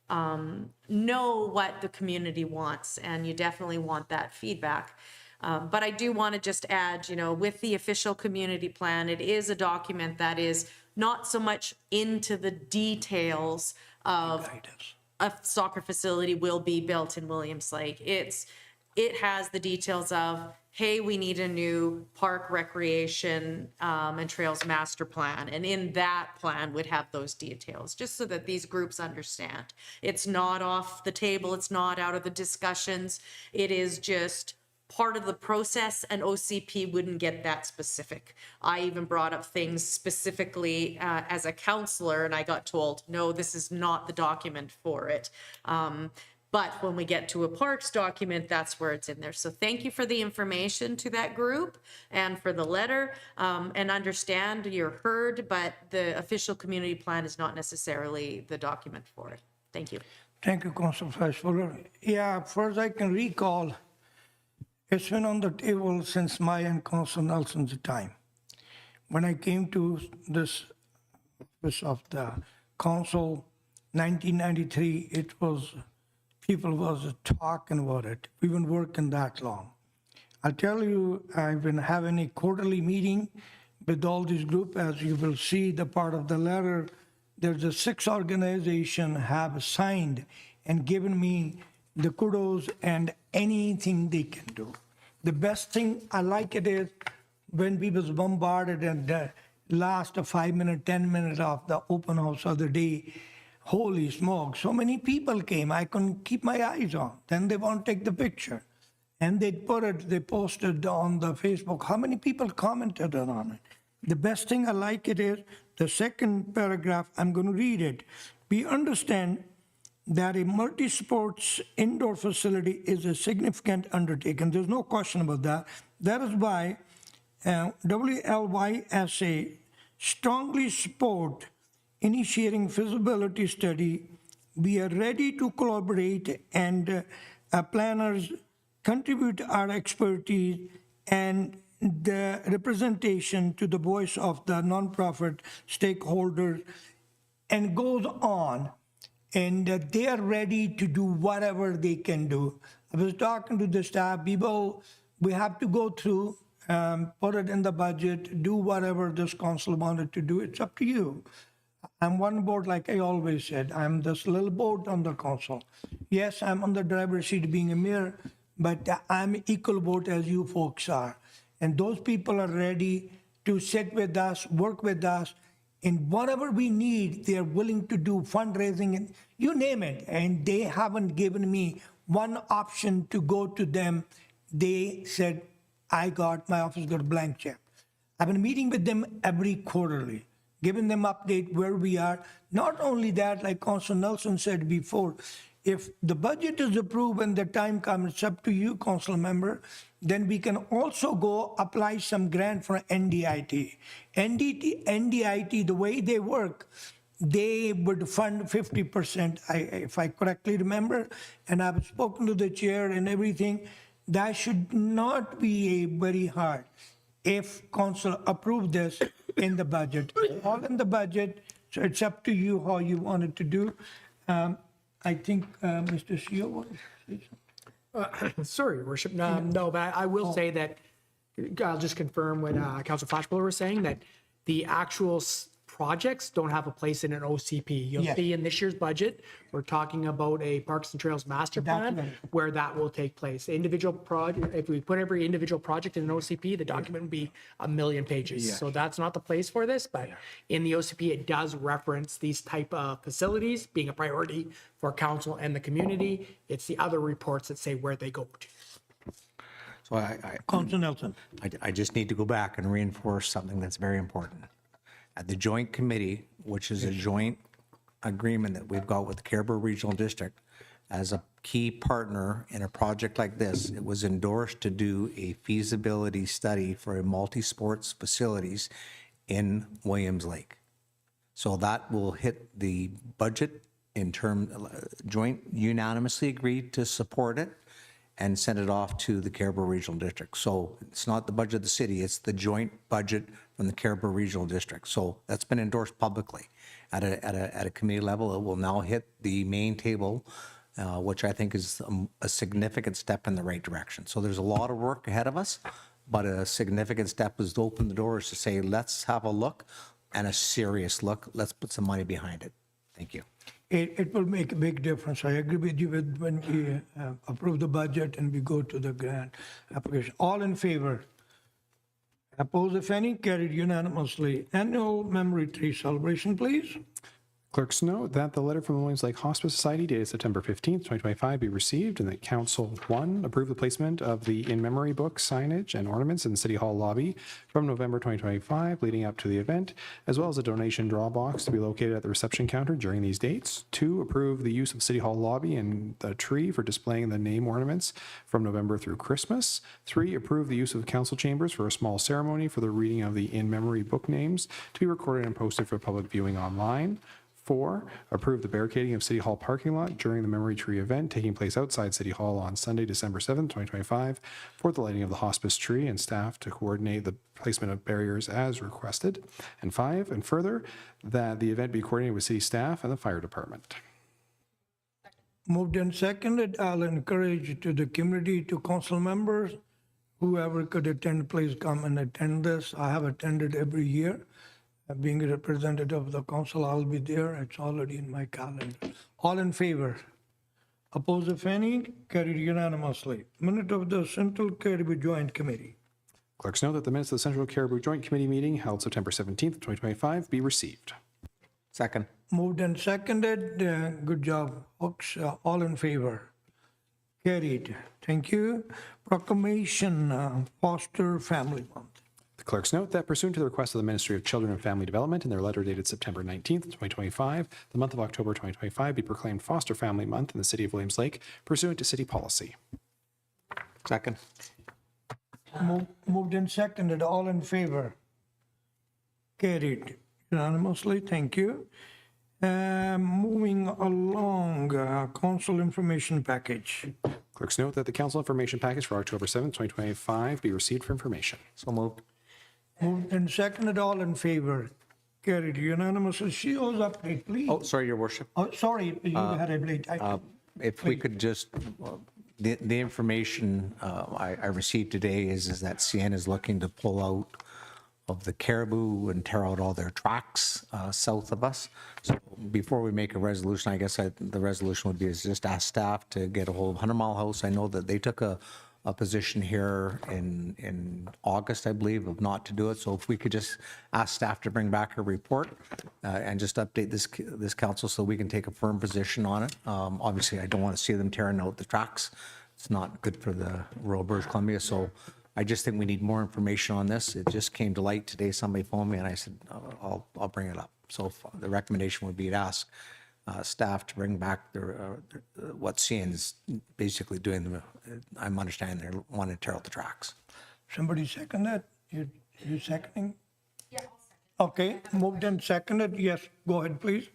know what the community wants, and you definitely want that feedback. But I do want to just add, you know, with the official community plan, it is a document that is not so much into the details of a soccer facility will be built in Williams Lake. It has the details of, hey, we need a new park, recreation, and trails master plan. And in that plan would have those details, just so that these groups understand. It's not off the table. It's not out of the discussions. It is just part of the process, and OCP wouldn't get that specific. I even brought up things specifically as a councillor, and I got told, no, this is not the document for it. But when we get to a parks document, that's where it's in there. So thank you for the information to that group and for the letter, and understand you're heard, but the official community plan is not necessarily the document for it. Thank you. Thank you, Councillor Flashfuller. Yeah, first I can recall, it's been on the table since my and Councillor Nelson's time. When I came to this office of the council, 1993, it was, people was talking about it. We've been working that long. I'll tell you, I've been having a quarterly meeting with all this group. As you will see, the part of the letter, there's a 6 organizations have signed and given me the kudos and anything they can do. The best thing I like it is when we was bombarded and the last 5 minutes, 10 minutes of the open house of the day, holy smoke, so many people came, I couldn't keep my eyes on. Then they want to take the picture. And they put it, they posted on the Facebook, how many people commented on it. The best thing I like it is the second paragraph, I'm going to read it. We understand that a multi-sports indoor facility is a significant undertaking. There's no question about that. That is why WLYSA strongly support initiating feasibility study. We are ready to collaborate, and planners contribute our expertise and the representation to the voice of the nonprofit stakeholders, and goes on. And they are ready to do whatever they can do. I was talking to the staff, we have to go through, put it in the budget, do whatever this council wanted to do. It's up to you. I'm one board, like I always said, I'm this little board on the council. Yes, I'm on the driver's seat being a mayor, but I'm equal board as you folks are. And those people are ready to sit with us, work with us, and whatever we need, they're willing to do fundraising, and you name it. And they haven't given me one option to go to them. They said, my office got a blank check. I've been meeting with them every quarterly, giving them update where we are. Not only that, like Councillor Nelson said before, if the budget is approved and the time comes, it's up to you, council member, then we can also go apply some grant for NDIT. NDIT, the way they work, they would fund 50%, if I correctly remember, and I've spoken to the chair and everything. That should not be very hard if council approve this in the budget. All in the budget, so it's up to you how you want it to do. I think Mr. Shio was. Sorry, Your Worship. No, but I will say that I'll just confirm what Councillor Flashbuller was saying, that the actual projects don't have a place in an OCP. You'll see in this year's budget, we're talking about a Parks and Trails master plan where that will take place. Individual project, if we put every individual project in an OCP, the document would be 1 million pages. So that's not the place for this, but in the OCP, it does reference these type of facilities being a priority for council and the community. It's the other reports that say where they go to. So Councillor Nelson. I just need to go back and reinforce something that's very important. At the joint committee, which is a joint agreement that we've got with the Cariboo Regional District as a key partner in a project like this. It was endorsed to do a feasibility study for a multi-sports facilities in Williams Lake. So that will hit the budget in term, joint unanimously agreed to support it and send it off to the Cariboo Regional District. So it's not the budget of the city, it's the joint budget from the Cariboo Regional District. So that's been endorsed publicly at a committee level. It will now hit the main table, which I think is a significant step in the right direction. So there's a lot of work ahead of us, but a significant step is to open the doors to say, let's have a look, and a serious look. Let's put some money behind it. Thank you. It will make a big difference. I agree with you with when we approve the budget and we go to the grant application. All in favor? Opposed, if any? Carried unanimously. Annual Memory Tree Celebration, please. Clerks note that the letter from the Williams Lake Hospice Society dated September 15th, 2025 be received, and that Council 1 approve the placement of the in-memory book signage and ornaments in the City Hall lobby from November 2025 leading up to the event, as well as a donation draw box to be located at the reception counter during these dates. 2, approve the use of City Hall lobby and the tree for displaying the name ornaments from November through Christmas. 3, approve the use of council chambers for a small ceremony for the reading of the in-memory book names to be recorded and posted for public viewing online. 4, approve the barricading of City Hall parking lot during the Memory Tree event taking place outside City Hall on Sunday, December 7th, 2025, for the lighting of the hospice tree, and staff to coordinate the placement of barriers as requested. And 5, and further, that the event be coordinated with city staff and the fire department. Moved and seconded. I'll encourage to the community, to council members, whoever could attend, please come and attend this. I have attended every year. Being a representative of the council, I'll be there. It's already in my calendar. All in favor? Opposed, if any? Carried unanimously. Minute of the Central Cariboo Joint Committee. Clerks note that the minutes of the Central Cariboo Joint Committee meeting held September 17th, 2025 be received. Second. Moved and seconded. Good job, folks. All in favor? Carried. Thank you. Proclamation, Foster Family Month. The clerks note that pursuant to the request of the Ministry of Children and Family Development in their letter dated September 19th, 2025, the month of October 2025 be proclaimed Foster Family Month in the City of Williams Lake pursuant to city policy. Second. Moved and seconded. All in favor? Carried unanimously. Thank you. Moving along, council information package. Clerks note that the council information package for October 7th, 2025 be received for information. So moved. Moved and seconded. All in favor? Carried unanimously. CEO's update, please. Oh, sorry, Your Worship. Oh, sorry, you had a late. If we could just, the information I received today is that CN is looking to pull out of the Cariboo and tear out all their tracks south of us. So before we make a resolution, I guess the resolution would be is just ask staff to get a hold of 100 Mile House. I know that they took a position here in August, I believe, of not to do it. So if we could just ask staff to bring back a report and just update this council so we can take a firm position on it. Obviously, I don't want to see them tearing out the tracks. It's not good for the rural British Columbia. So I just think we need more information on this. It just came to light today. Somebody phoned me and I said, I'll bring it up. So the recommendation would be to ask staff to bring back what CN is basically doing. I'm understanding they're wanting to tear out the tracks. Somebody second that? You seconding? Yeah, I'll second. Okay, moved and seconded. Yes, go ahead, please.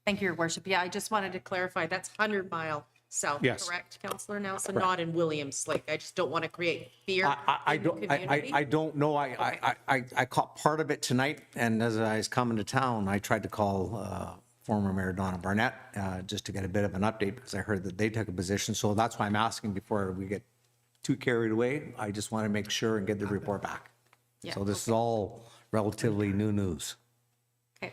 Thank you, Your Worship. Yeah, I just wanted to clarify, that's 100 Mile South, Yes. correct, Councillor now? So not in Williams Lake. I just don't want to create fear I in the don't. community. I don't know. I caught part of it tonight, and as I was coming to town, I tried to call former Mayor Donna Barnett just to get a bit of an update because I heard that they took a position. So that's why I'm asking before we get too carried away. I just want to make sure and get the report back. Yeah, So this is all relatively new news. Okay,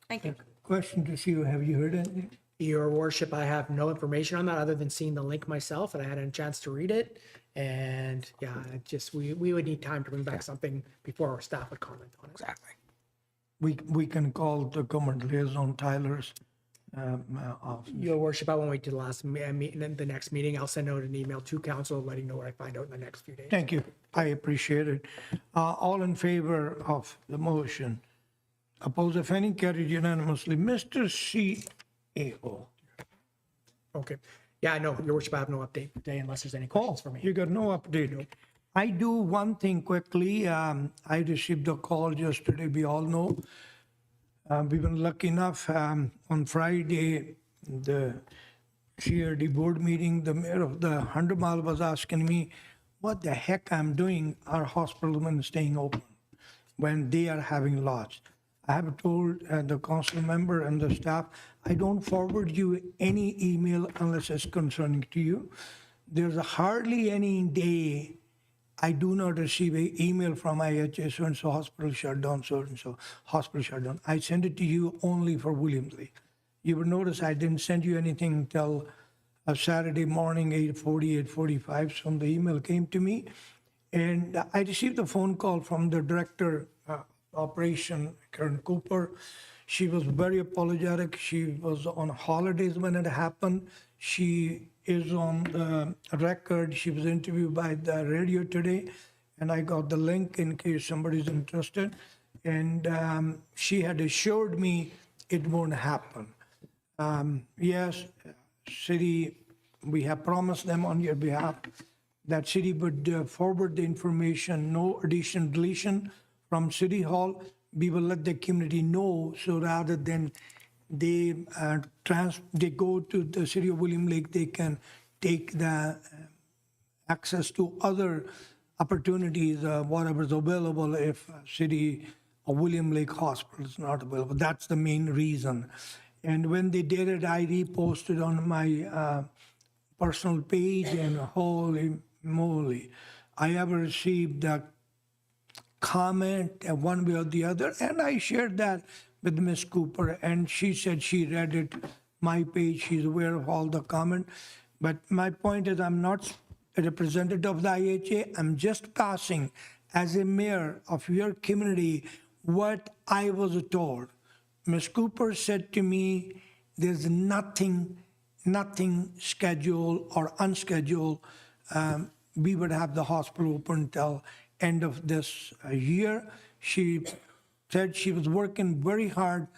thank you. Question to see you. Have you heard anything? Your Worship, I have no information on that other than seeing the link myself, and I had a chance to read it. And yeah, it just we would need time to bring back something before our staff would comment on it. Exactly. We can call the government liaison Tyler's office. Your Worship, I won't wait till the last the next meeting. I'll send out an email to council letting know what I find out in the next few days. Thank you. I appreciate it. All in favor of the motion? Oppose if any, carried unanimously. Mr. CAO. Okay. Yeah, no, Your Worship, I have no update today unless there's any Oh, questions for me. you got no update. I do one thing quickly. I received a call yesterday, we all know. We've been lucky enough, on Friday, the CRD board meeting, the mayor of the 100 Mile was asking me what the heck I'm doing, our hospital when staying open, when they are having lots. I have told the council member and the staff, I don't forward you any email unless it's concerning to you. There's hardly any day I do not receive an email from IHA, so-and-so hospital shut down, so-and-so hospital shut down. I send it to you only for Williams Lake. You will notice I didn't send you anything until Saturday morning, 8:40, 8:45, so the email came to me. And I received a phone call from the director, operation, Karen Cooper. She was very apologetic. She was on holidays when it happened. She is on the record. She was interviewed by the radio today, and I got the link in case somebody's interested. And she had assured me it won't happen. Yes, city, we have promised them on your behalf that city would forward the information, no addition, deletion from City Hall. We will let the community know, so rather than they go to the city of William Lake, they can take the access to other opportunities, whatever's available if city of William Lake Hospital is not available. That's the main reason. And when they did it, I reposted on my personal page, and holy moly, I ever received a comment one way or the other, and I shared that with Ms. Cooper, and she said she read it, my page, she's aware of all the comment. But my point is, I'm not a representative of the IHA, I'm just passing as a mayor of your community what I was told. Ms. Cooper said to me, there's nothing scheduled or unscheduled. We would have the hospital open till end of this year. She said she was working very hard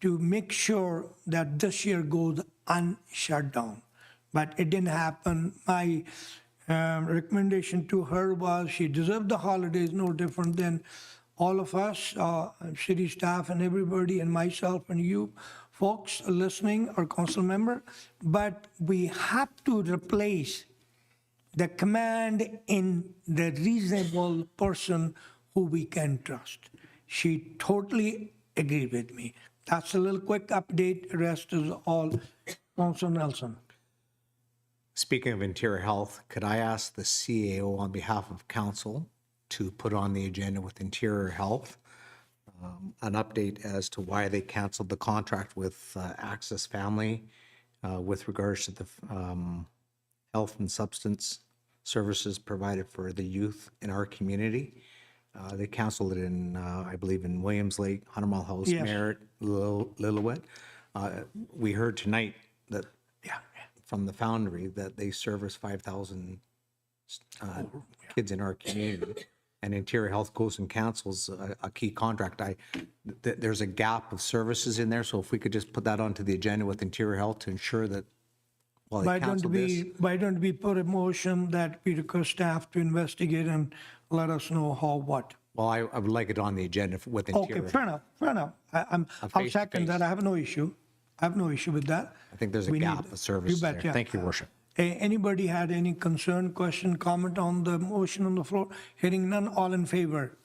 to make sure that this year goes unshut down. But it didn't happen. My recommendation to her was she deserved the holidays no different than all of us, city staff and everybody, and myself and you folks listening or council member. But we have to replace the command in the reasonable person who we can trust. She totally agreed with me. That's a little quick update. Rest is all Councilor Nelson. Speaking of interior health, could I ask the CAO on behalf of council to put on the agenda with interior health an update as to why they canceled the contract with Access Family with regards to the health and substance services provided for the youth in our community. They canceled it in, I believe, in Williams Lake, 100 Mile House, Yes. Merritt, Lillooet. We heard tonight that from the Foundry that they service 5,000 kids in our community. And Interior Health goes and cancels a key contract. There's a gap of services in there, so if we could just put that onto the agenda with Interior Health to ensure that while they cancel this. Why don't we put a motion that we request staff to investigate and let us know how, what? Well, I would like it on the agenda with Okay, Interior. fair enough. I'll face-to-face. second that. I have no issue. with that. I think there's a We gap need- of services You bet, there. yeah. Thank you, Worship. Anybody had any concern, question, comment on the motion on the floor? Hearing none, all in favor?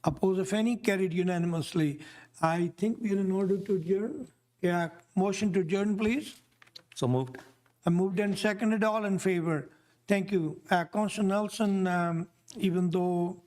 Oppose if any, carried unanimously. I think we're in order to adjourn. Yeah, motion to adjourn, please. So moved. I moved and seconded, all in favor. Thank you. Councilor Nelson, even though